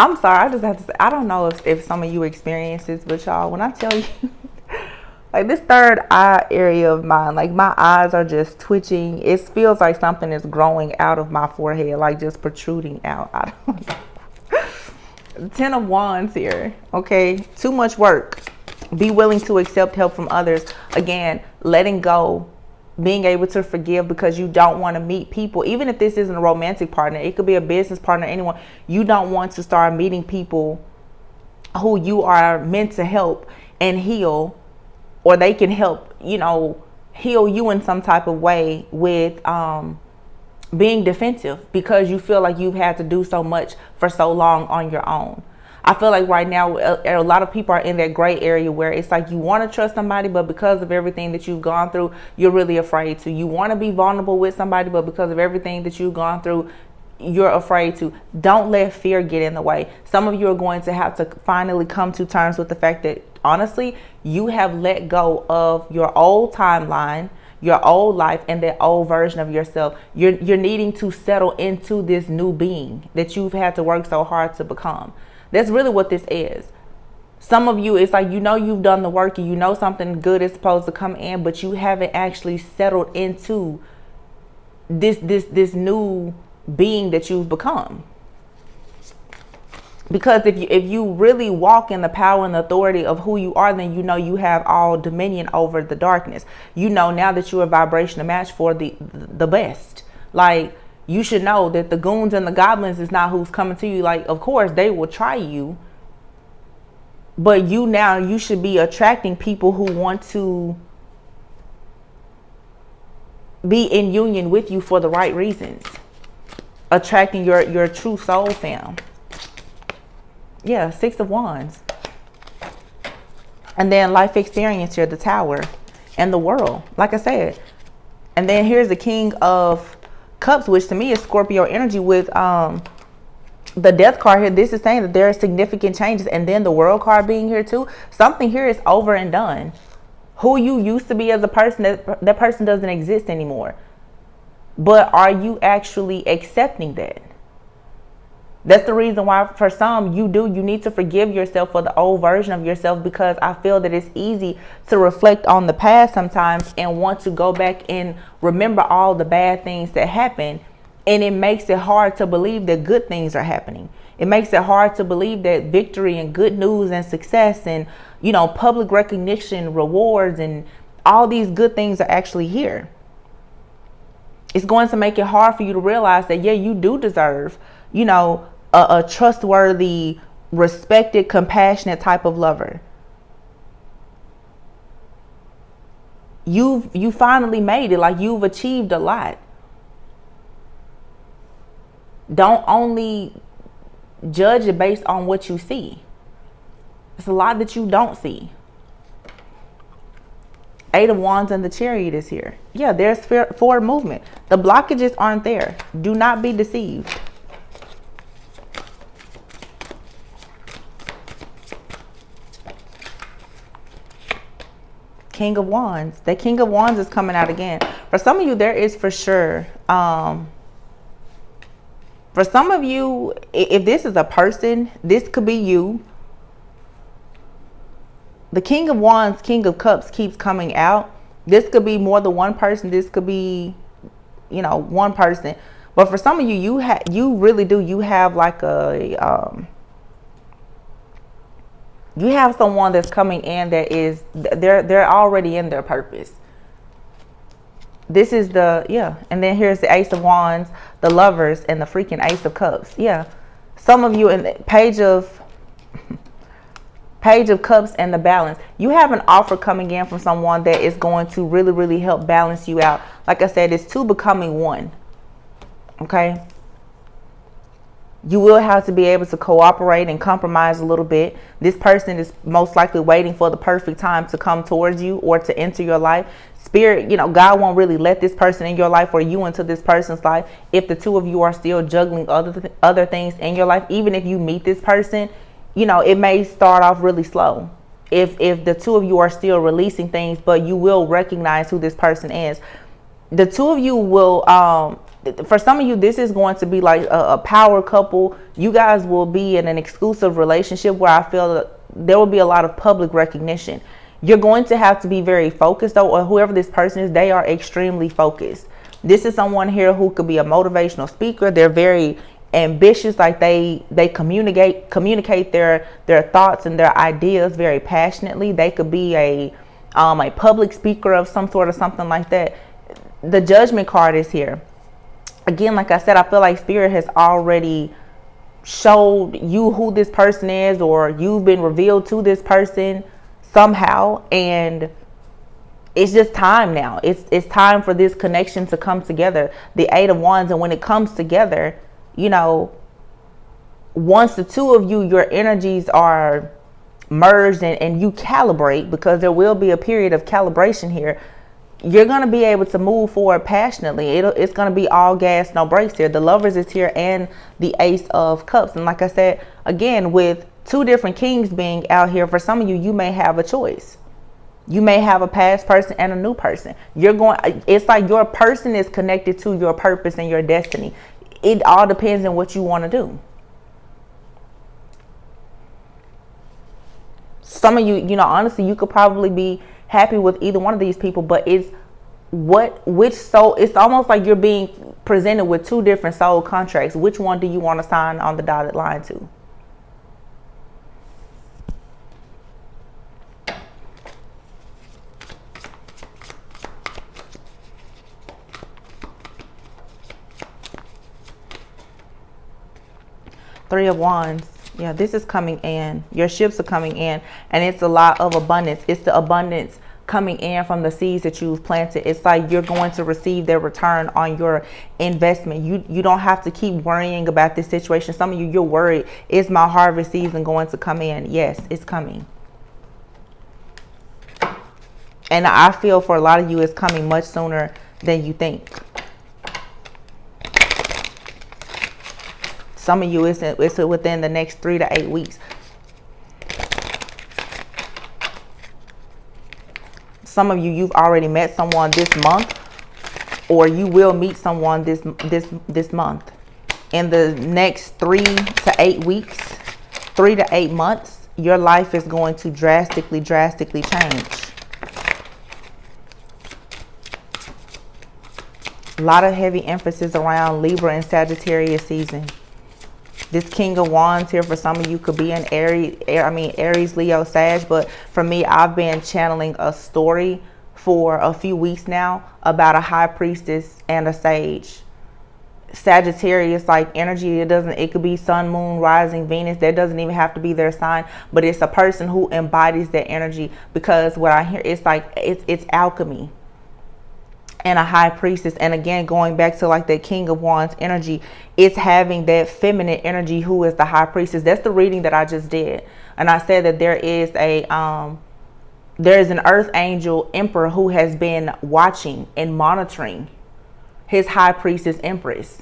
I'm sorry, I just have to say, I don't know if some of you experience this, but y'all, when I tell you, like this third eye area of mine, like my eyes are just twitching. It feels like something is growing out of my forehead, like just protruding out. I don't know. 10 of Wands here, okay? Too much work. Be willing to accept help from others. Again, letting go. Being able to forgive because you don't want to meet people, even if this isn't a romantic partner, it could be a business partner, anyone. You don't want to start meeting people who you are meant to help and heal, or they can help, heal you in some type of way with being defensive because you feel like you've had to do so much for so long on your own. I feel like right now a lot of people are in that gray area where it's like you want to trust somebody, but because of everything that you've gone through, you're really afraid to. You want to be vulnerable with somebody, but because of everything that you've gone through, you're afraid to. Don't let fear get in the way. Some of you are going to have to finally come to terms with the fact that, honestly, you have let go of your old timeline, your old life, and that old version of yourself. You're needing to settle into this new being that you've had to work so hard to become. That's really what this is. Some of you, it's like, you've done the work and something good is supposed to come in, but you haven't actually settled into this new being that you've become. Because if you really walk in the power and the authority of who you are, then you know you have all dominion over the darkness. You know now that you're a vibrational match for the best. Like, you should know that the goons and the goblins is not who's coming to you. Like, of course they will try you, but you should be attracting people who want to be in union with you for the right reasons. Attracting your true soul fam. Yeah, 6 of Wands. And then life experience here, the Tower and the World, like I said. And then here's the King of Cups, which to me is Scorpio energy with the Death card here. This is saying that there are significant changes. And then the World card being here too. Something here is over and done. Who you used to be as a person, that person doesn't exist anymore. But are you actually accepting that? That's the reason why for some you need to forgive yourself for the old version of yourself, because I feel that it's easy to reflect on the past sometimes and want to go back and remember all the bad things that happened. And it makes it hard to believe that good things are happening. It makes it hard to believe that victory and good news and success and, you know, public recognition, rewards, and all these good things are actually here. It's going to make it hard for you to realize that, yeah, you do deserve, you know, a trustworthy, respected, compassionate type of lover. You finally made it. Like, you've achieved a lot. Don't only judge it based on what you see. It's a lot that you don't see. 8 of Wands and the Chariot is here. Yeah, there's forward movement. The blockages aren't there. Do not be deceived. King of Wands. The King of Wands is coming out again. For some of you, there is for sure. For some of you, if this is a person, this could be you. The King of Wands, King of Cups keeps coming out. This could be more than one person. This could be, you know, one person. But for some of you, you really do. You have like you have someone that's coming in that is, they're already in their purpose. This is and then here's the Ace of Wands, the Lovers, and the freaking Ace of Cups. Yeah, some of you in the Page of Cups and the Balance. You have an offer coming in from someone that is going to really, really help balance you out. Like I said, it's two becoming one. Okay. You will have to be able to cooperate and compromise a little bit. This person is most likely waiting for the perfect time to come towards you or to enter your life. Spirit, you know, God won't really let this person in your life or you into this person's life if the two of you are still juggling other things in your life. Even if you meet this person, you know, it may start off really slow. If the two of you are still releasing things, but you will recognize who this person is. The two of you will, for some of you, this is going to be like a power couple. You guys will be in an exclusive relationship where I feel that there will be a lot of public recognition. You're going to have to be very focused, though, or whoever this person is, they are extremely focused. This is someone here who could be a motivational speaker. They're very ambitious, like they communicate their thoughts and their ideas very passionately. They could be a public speaker of some sort or something like that. The Judgment card is here. Again, like I said, I feel like Spirit has already showed you who this person is, or you've been revealed to this person somehow, and it's just time now. It's time for this connection to come together. The 8 of Wands, and when it comes together, you know, once the two of you, your energies are merged and you calibrate, because there will be a period of calibration here, you're going to be able to move forward passionately. It's going to be all gas, no brakes here. The Lovers is here and the Ace of Cups. And like I said, again, with two different kings being out here, for some of you, you may have a choice. You may have a past person and a new person. It's like your person is connected to your purpose and your destiny. It all depends on what you want to do. Some of you, you know, honestly, you could probably be happy with either one of these people, but it's which soul, it's almost like you're being presented with two different soul contracts. Which one do you want to sign on the dotted line to? Three of Wands. Yeah, this is coming in. Your ships are coming in, and it's a lot of abundance. It's the abundance coming in from the seeds that you've planted. It's like you're going to receive their return on your investment. You don't have to keep worrying about this situation. Some of you, you're worried, is my harvest season going to come in? Yes, it's coming. And I feel for a lot of you, it's coming much sooner than you think. Some of you, it's within the next 3 to 8 weeks. Some of you, you've already met someone this month, or you will meet someone this month. In the next 3 to 8 weeks, 3 to 8 months, your life is going to drastically change. A lot of heavy emphasis around Libra and Sagittarius season. This King of Wands here for some of you could be an Aries, Leo, Sag. But for me, I've been channeling a story for a few weeks now about a high priestess and a sage. Sagittarius like energy, it could be sun, moon, rising, Venus. That doesn't even have to be their sign, but it's a person who embodies that energy, because what I hear is like it's alchemy. And a high priestess, and again, going back to like that King of Wands energy, it's having that feminine energy who is the high priestess. That's the reading that I just did, and I said that there is an earth angel emperor who has been watching and monitoring his high priestess empress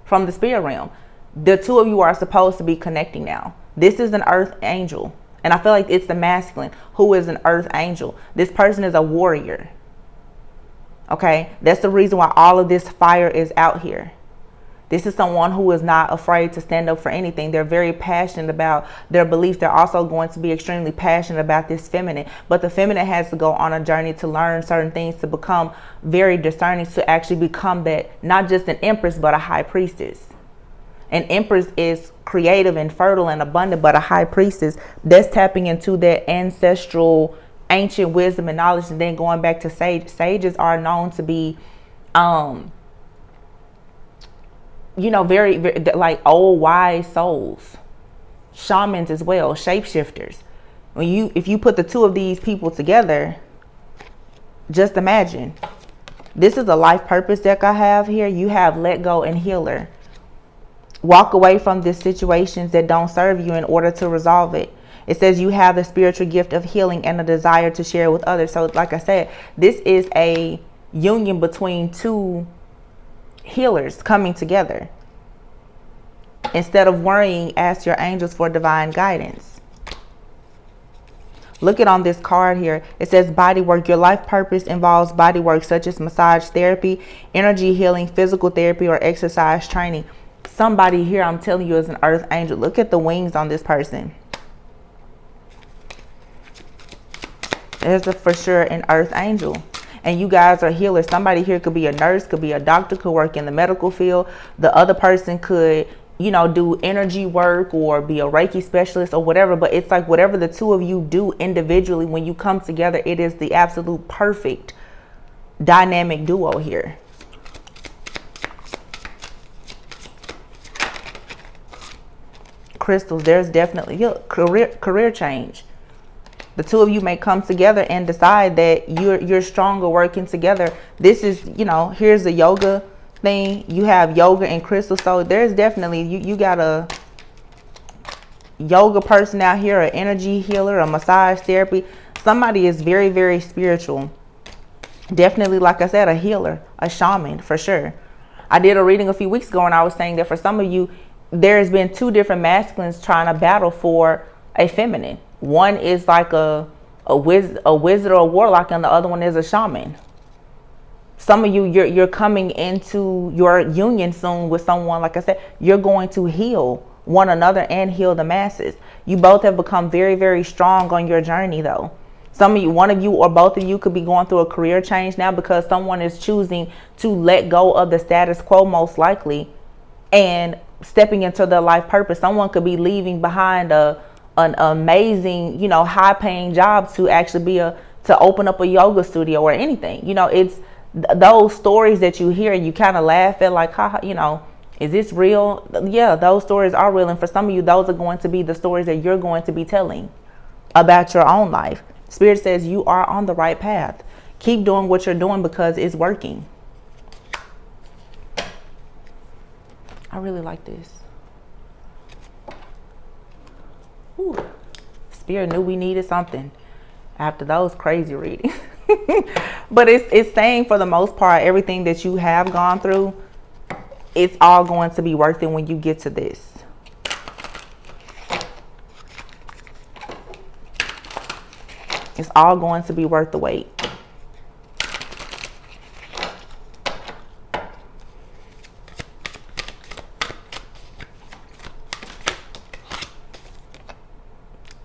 from the spirit realm. The two of you are supposed to be connecting now. This is an earth angel, and I feel like it's the masculine who is an earth angel. This person is a warrior. Okay, that's the reason why all of this fire is out here. This is someone who is not afraid to stand up for anything. They're very passionate about their beliefs. They're also going to be extremely passionate about this feminine. But the feminine has to go on a journey to learn certain things, to become very discerning, to actually become that, not just an empress, but a high priestess. An empress is creative and fertile and abundant, but a high priestess, that's tapping into that ancestral ancient wisdom and knowledge. And then going back to sages are known to be very, very like old wise souls. Shamans as well, shapeshifters. If you put the two of these people together, just imagine. This is a life purpose deck I have here. You have let go and healer. Walk away from these situations that don't serve you in order to resolve it. It says you have the spiritual gift of healing and a desire to share with others. So like I said, this is a union between two healers coming together. Instead of worrying, ask your angels for divine guidance. Look at on this card here. It says body work. Your life purpose involves body work such as massage therapy, energy healing, physical therapy, or exercise training. Somebody here, I'm telling you, is an earth angel. Look at the wings on this person. There's for sure an earth angel. And you guys are healers. Somebody here could be a nurse, could be a doctor, could work in the medical field. The other person could, do energy work or be a Reiki specialist or whatever. But it's like whatever the two of you do individually, when you come together, it is the absolute perfect dynamic duo here. Crystals, there's definitely career change. The two of you may come together and decide that you're stronger working together. This is, here's the yoga thing. You have yoga and crystals. So there's definitely, you got a yoga person out here, an energy healer, a massage therapy. Somebody is very, very spiritual. Definitely, like I said, a healer, a shaman for sure. I did a reading a few weeks ago and I was saying that for some of you, there's been two different masculines trying to battle for a feminine. One is like a wizard or a warlock, and the other one is a shaman. Some of you, you're coming into your union soon with someone. Like I said, you're going to heal one another and heal the masses. You both have become very, very strong on your journey, though. Some of you, one of you or both of you could be going through a career change now because someone is choosing to let go of the status quo, most likely, and stepping into their life purpose. Someone could be leaving behind an amazing, you know, high paying job to actually to open up a yoga studio or anything. You know, it's those stories that you hear, you kind of laugh at, like, haha, you know, is this real? Yeah, those stories are real. And for some of you, those are going to be the stories that you're going to be telling about your own life. Spirit says you are on the right path. Keep doing what you're doing because it's working. I really like this. Ooh. Spirit knew we needed something after those crazy readings. But it's saying, for the most part, everything that you have gone through, it's all going to be worth it when you get to this. It's all going to be worth the wait.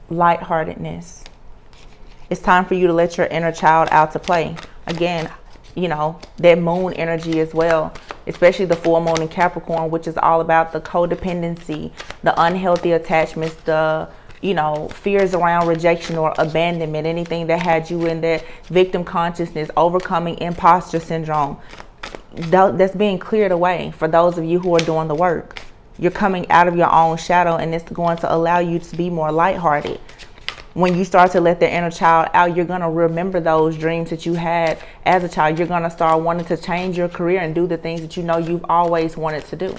Lightheartedness. It's time for you to let your inner child out to play. Again, you know, that moon energy as well, especially the full moon in Capricorn, which is all about the codependency, the unhealthy attachments, the, you know, fears around rejection or abandonment, anything that had you in that victim consciousness, overcoming imposter syndrome. That's being cleared away for those of you who are doing the work. You're coming out of your own shadow, and it's going to allow you to be more lighthearted. When you start to let the inner child out, you're going to remember those dreams that you had as a child. You're going to start wanting to change your career and do the things that you know you've always wanted to do.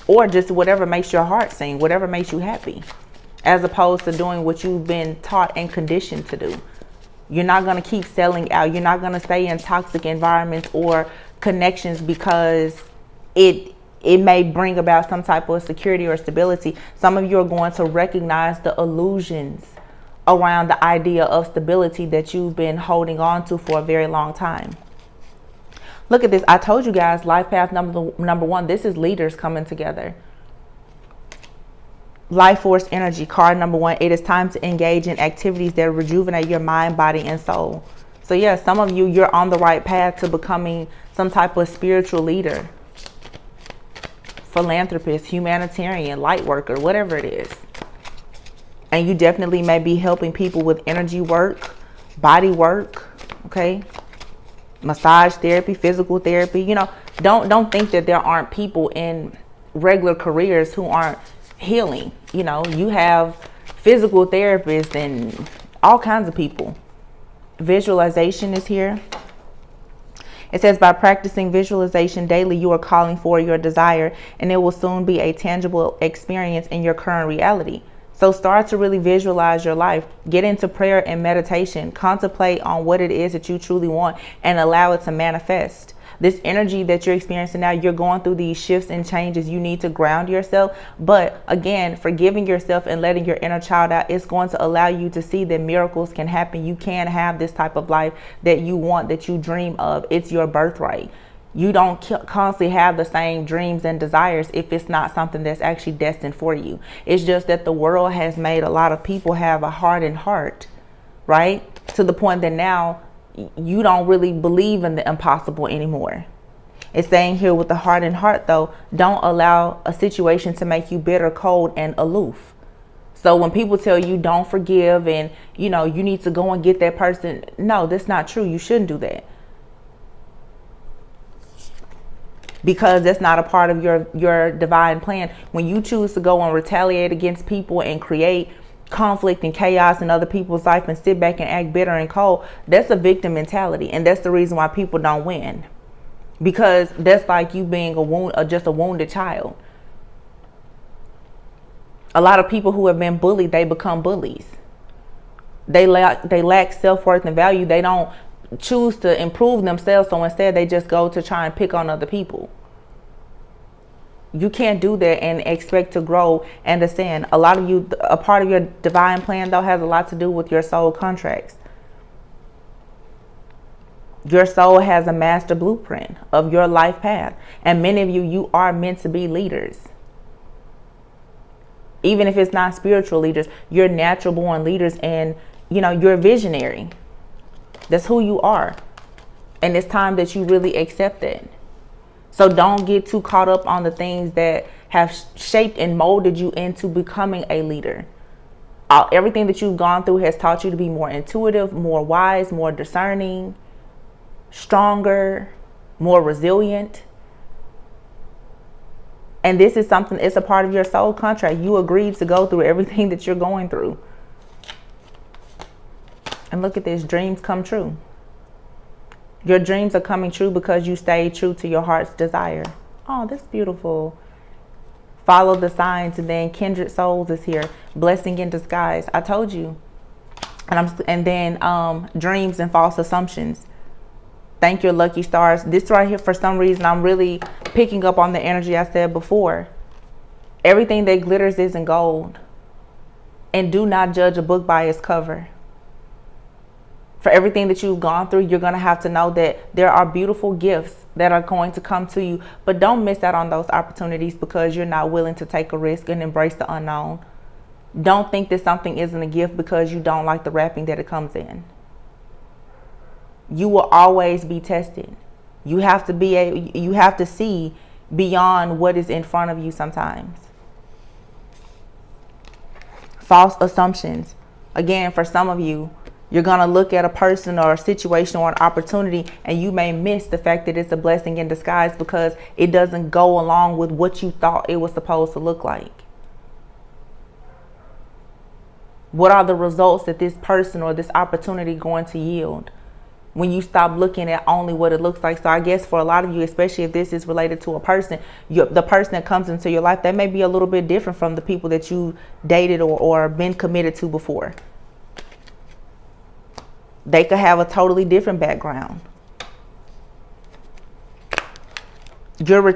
Or just whatever makes your heart sing, whatever makes you happy, as opposed to doing what you've been taught and conditioned to do. You're not going to keep selling out. You're not going to stay in toxic environments or connections because it may bring about some type of security or stability. Some of you are going to recognize the illusions around the idea of stability that you've been holding on to for a very long time. Look at this. I told you guys, life path number one, this is leaders coming together. Life force energy, card number one. It is time to engage in activities that rejuvenate your mind, body, and soul. So yeah, some of you, you're on the right path to becoming some type of spiritual leader, philanthropist, humanitarian, light worker, whatever it is. And you definitely may be helping people with energy work, body work, okay? Massage therapy, physical therapy. You know, don't think that there aren't people in regular careers who aren't healing. You know, you have physical therapists and all kinds of people. Visualization is here. It says, by practicing visualization daily, you are calling for your desire, and it will soon be a tangible experience in your current reality. So start to really visualize your life. Get into prayer and meditation. Contemplate on what it is that you truly want and allow it to manifest. This energy that you're experiencing now, you're going through these shifts and changes. You need to ground yourself. But again, forgiving yourself and letting your inner child out is going to allow you to see that miracles can happen. You can have this type of life that you want, that you dream of. It's your birthright. You don't constantly have the same dreams and desires if it's not something that's actually destined for you. It's just that the world has made a lot of people have a hardened heart, right? To the point that now you don't really believe in the impossible anymore. It's saying here with the hardened heart, though, don't allow a situation to make you bitter, cold, and aloof. So when people tell you don't forgive and, you know, you need to go and get that person, no, that's not true. You shouldn't do that. Because that's not a part of your divine plan. When you choose to go and retaliate against people and create conflict and chaos in other people's life and sit back and act bitter and cold, that's a victim mentality. And that's the reason why people don't win. Because that's like you being just a wounded child. A lot of people who have been bullied, they become bullies. They lack self-worth and value. They don't choose to improve themselves, so instead they just go to try and pick on other people. You can't do that and expect to grow and ascend. A lot of you, a part of your divine plan, though, has a lot to do with your soul contracts. Your soul has a master blueprint of your life path, and many of you, you are meant to be leaders. Even if it's not spiritual leaders, you're natural born leaders, and you know, you're visionary. That's who you are. And it's time that you really accept it. So don't get too caught up on the things that have shaped and molded you into becoming a leader. Everything that you've gone through has taught you to be more intuitive, more wise, more discerning, stronger, more resilient. And this is something, it's a part of your soul contract. You agreed to go through everything that you're going through. And look at this, dreams come true. Your dreams are coming true because you stayed true to your heart's desire. Oh, that's beautiful. Follow the signs, and then kindred souls is here. Blessing in disguise. I told you. And then dreams and false assumptions. Thank your lucky stars. This right here, for some reason, I'm really picking up on the energy I said before. Everything that glitters isn't gold. And do not judge a book by its cover. For everything that you've gone through, you're going to have to know that there are beautiful gifts that are going to come to you. But don't miss out on those opportunities because you're not willing to take a risk and embrace the unknown. Don't think that something isn't a gift because you don't like the wrapping that it comes in. You will always be tested. You have to see beyond what is in front of you sometimes. False assumptions. Again, for some of you, you're going to look at a person or a situation or an opportunity, and you may miss the fact that it's a blessing in disguise because it doesn't go along with what you thought it was supposed to look like. What are the results that this person or this opportunity going to yield when you stop looking at only what it looks like? So I guess for a lot of you, especially if this is related to a person, the person that comes into your life, that may be a little bit different from the people that you dated or been committed to before. They could have a totally different background. You're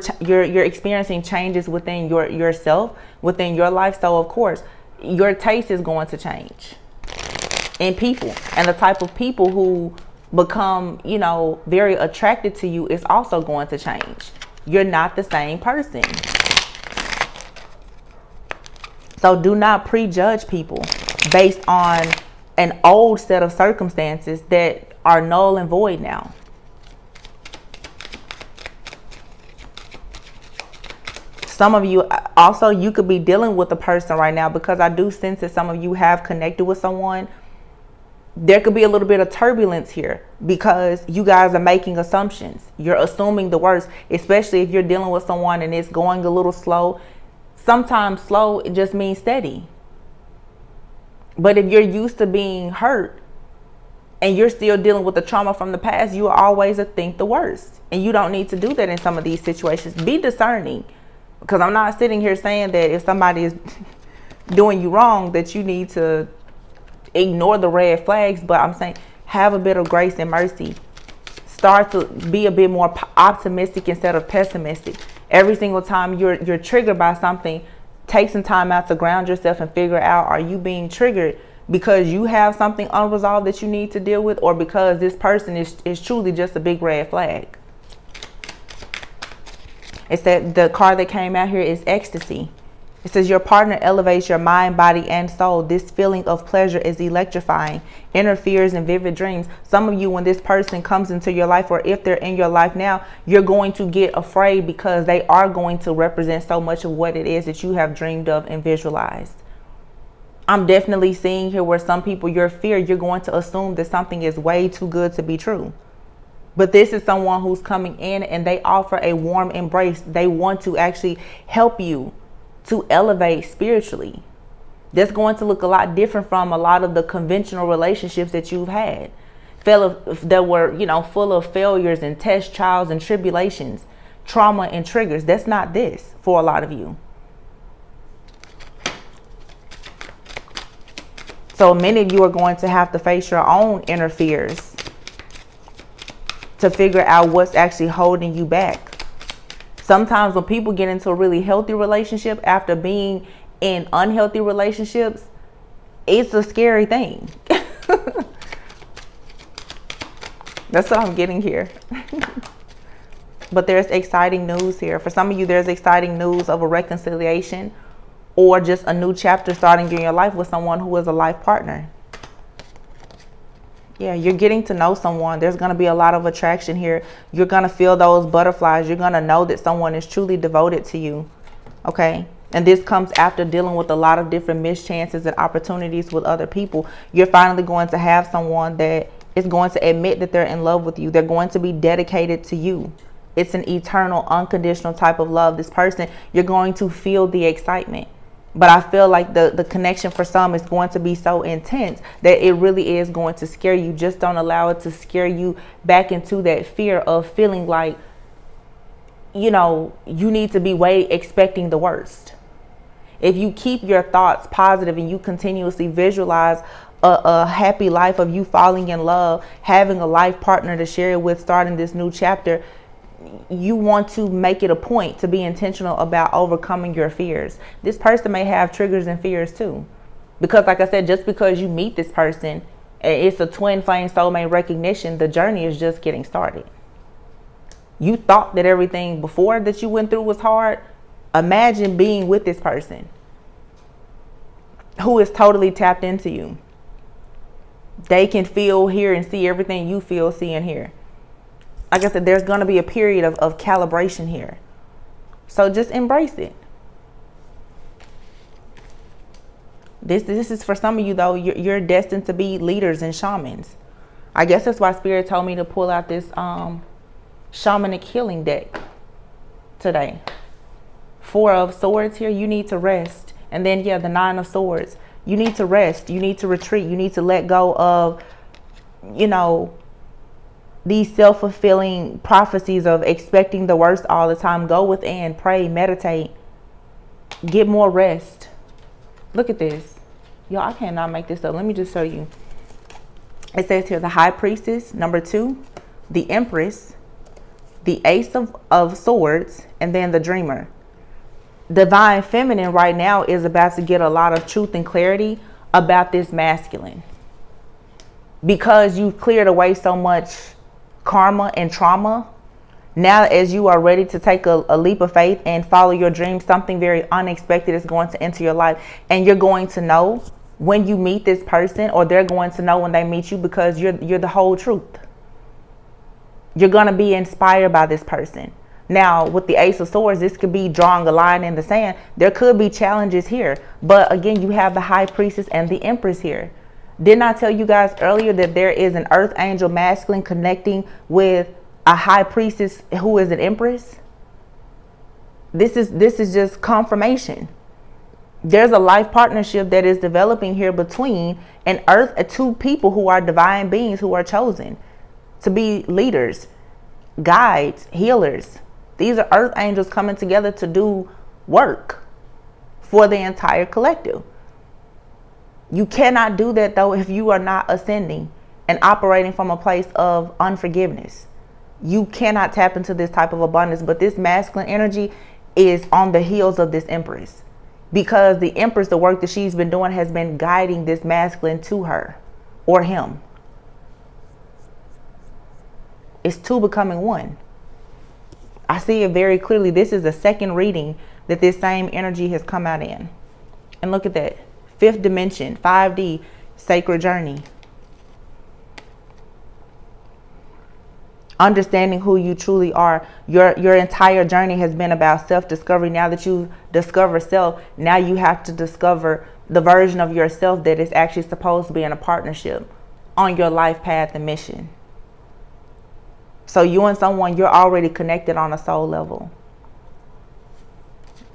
experiencing changes within yourself, within your life. So of course, your taste is going to change in people, and the type of people who become, you know, very attracted to you is also going to change. You're not the same person. So do not prejudge people based on an old set of circumstances that are null and void now. Some of you also, you could be dealing with a person right now, because I do sense that some of you have connected with someone. There could be a little bit of turbulence here because you guys are making assumptions. You're assuming the worst, especially if you're dealing with someone and it's going a little slow. Sometimes slow, it just means steady. But if you're used to being hurt and you're still dealing with the trauma from the past, you will always think the worst. And you don't need to do that in some of these situations. Be discerning, because I'm not sitting here saying that if somebody is doing you wrong that you need to ignore the red flags, but I'm saying have a bit of grace and mercy. Start to be a bit more optimistic instead of pessimistic. Every single time you're triggered by something, take some time out to ground yourself and figure out, are you being triggered because you have something unresolved that you need to deal with, or because this person is truly just a big red flag? It's that the card that came out here is ecstasy. It says your partner elevates your mind, body, and soul. This feeling of pleasure is electrifying, interferes in vivid dreams. Some of you, when this person comes into your life, or if they're in your life now, you're going to get afraid because they are going to represent so much of what it is that you have dreamed of and visualized. I'm definitely seeing here where some people, your fear, you're going to assume that something is way too good to be true. But this is someone who's coming in and they offer a warm embrace. They want to actually help you to elevate spiritually. That's going to look a lot different from a lot of the conventional relationships that you've had that were, you know, full of failures and tests, trials and tribulations, trauma and triggers. That's not this for a lot of you. So many of you are going to have to face your own inner fears to figure out what's actually holding you back. Sometimes when people get into a really healthy relationship after being in unhealthy relationships, it's a scary thing. That's what I'm getting here. But there's exciting news here. For some of you, there's exciting news of a reconciliation or just a new chapter starting in your life with someone who is a life partner. Yeah, you're getting to know someone. There's going to be a lot of attraction here. You're going to feel those butterflies. You're going to know that someone is truly devoted to you. Okay. And this comes after dealing with a lot of different mischances and opportunities with other people. You're finally going to have someone that is going to admit that they're in love with you. They're going to be dedicated to you. It's an eternal, unconditional type of love. This person, you're going to feel the excitement. But I feel like the connection for some is going to be so intense that it really is going to scare you. Just don't allow it to scare you back into that fear of feeling like, you know, you need to be expecting the worst. If you keep your thoughts positive and you continuously visualize a happy life of you falling in love, having a life partner to share it with, starting this new chapter, you want to make it a point to be intentional about overcoming your fears. This person may have triggers and fears too. Because like I said, just because you meet this person, it's a twin flame soulmate recognition, the journey is just getting started. You thought that everything before that you went through was hard. Imagine being with this person who is totally tapped into you. They can feel, hear, and see everything you feel, see, and hear. Like I said, there's going to be a period of calibration here. So just embrace it. This is for some of you, though. You're destined to be leaders and shamans. I guess that's why Spirit told me to pull out this Shamanic healing deck today. 4 of Swords here. You need to rest. And then, yeah, the 9 of Swords. You need to rest. You need to retreat. You need to let go of, you know, these self-fulfilling prophecies of expecting the worst all the time. Go within, pray, meditate, get more rest. Look at this. Y'all, I cannot make this up. Let me just show you. It says here, the High Priestess, number 2, the Empress, the Ace of Swords, and then the Dreamer. Divine Feminine right now is about to get a lot of truth and clarity about this masculine. Because you've cleared away so much karma and trauma, now as you are ready to take a leap of faith and follow your dreams, something very unexpected is going to enter your life. And you're going to know when you meet this person, or they're going to know when they meet you, because you're the whole truth. You're going to be inspired by this person. Now, with the Ace of Swords, this could be drawing a line in the sand. There could be challenges here. But again, you have the High Priestess and the Empress here. Didn't I tell you guys earlier that there is an Earth Angel masculine connecting with a High Priestess who is an Empress? This is just confirmation. There's a life partnership that is developing here between an Earth, 2 people who are divine beings who are chosen to be leaders, guides, healers. These are Earth angels coming together to do work for the entire collective. You cannot do that, though, if you are not ascending and operating from a place of unforgiveness. You cannot tap into this type of abundance. But this masculine energy is on the heels of this Empress. Because the Empress, the work that she's been doing has been guiding this masculine to her or him. It's 2 becoming 1. I see it very clearly. This is the second reading that this same energy has come out in. And look at that. 5th dimension, 5D, sacred journey. Understanding who you truly are. Your entire journey has been about self-discovery. Now that you discover self, now you have to discover the version of yourself that is actually supposed to be in a partnership on your life path and mission. So you and someone, you're already connected on a soul level.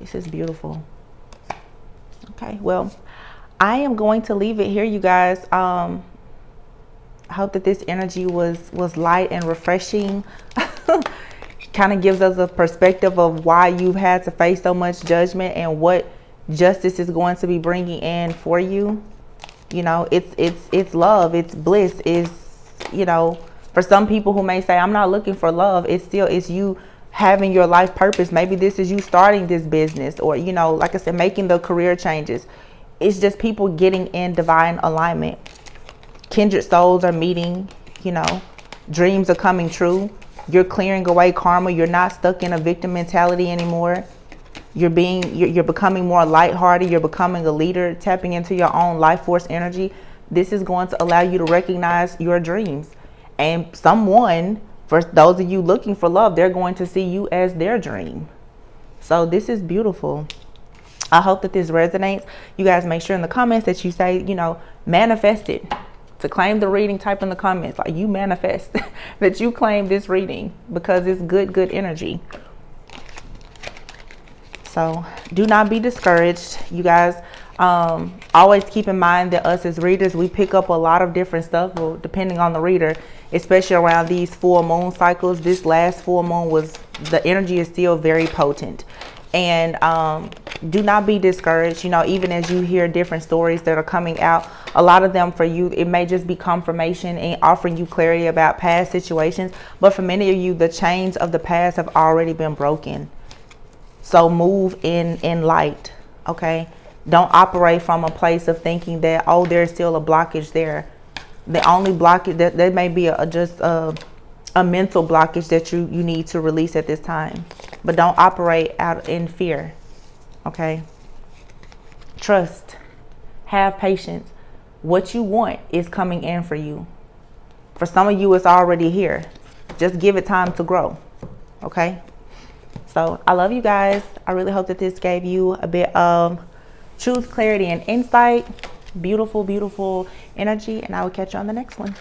This is beautiful. Okay, well, I am going to leave it here, you guys. I hope that this energy was light and refreshing. Kind of gives us a perspective of why you've had to face so much judgment and what justice is going to be bringing in for you. You know, it's love, it's bliss, it's, you know, for some people who may say, I'm not looking for love, it's you having your life purpose. Maybe this is you starting this business, or, you know, like I said, making the career changes. It's just people getting in divine alignment. Kindred souls are meeting, you know, dreams are coming true. You're clearing away karma. You're not stuck in a victim mentality anymore. You're becoming more lighthearted. You're becoming a leader, tapping into your own life force energy. This is going to allow you to recognize your dreams. And someone, for those of you looking for love, they're going to see you as their dream. So this is beautiful. I hope that this resonates. You guys make sure in the comments that you say, you know, manifest it. To claim the reading, type in the comments, like, you manifest that you claim this reading, because it's good energy. So do not be discouraged, you guys. Always keep in mind that us as readers, we pick up a lot of different stuff, well, depending on the reader, especially around these full moon cycles. This last full moon the energy is still very potent. And do not be discouraged. You know, even as you hear different stories that are coming out, a lot of them for you, it may just be confirmation and offering you clarity about past situations. But for many of you, the chains of the past have already been broken. So move in light, okay? Don't operate from a place of thinking that, oh, there's still a blockage there. The only blockage, that there may be just a mental blockage that you need to release at this time. But don't operate out in fear, okay? Trust. Have patience. What you want is coming in for you. For some of you, it's already here. Just give it time to grow, okay? So I love you guys. I really hope that this gave you a bit of truth, clarity, and insight. Beautiful, beautiful energy. And I will catch you on the next one.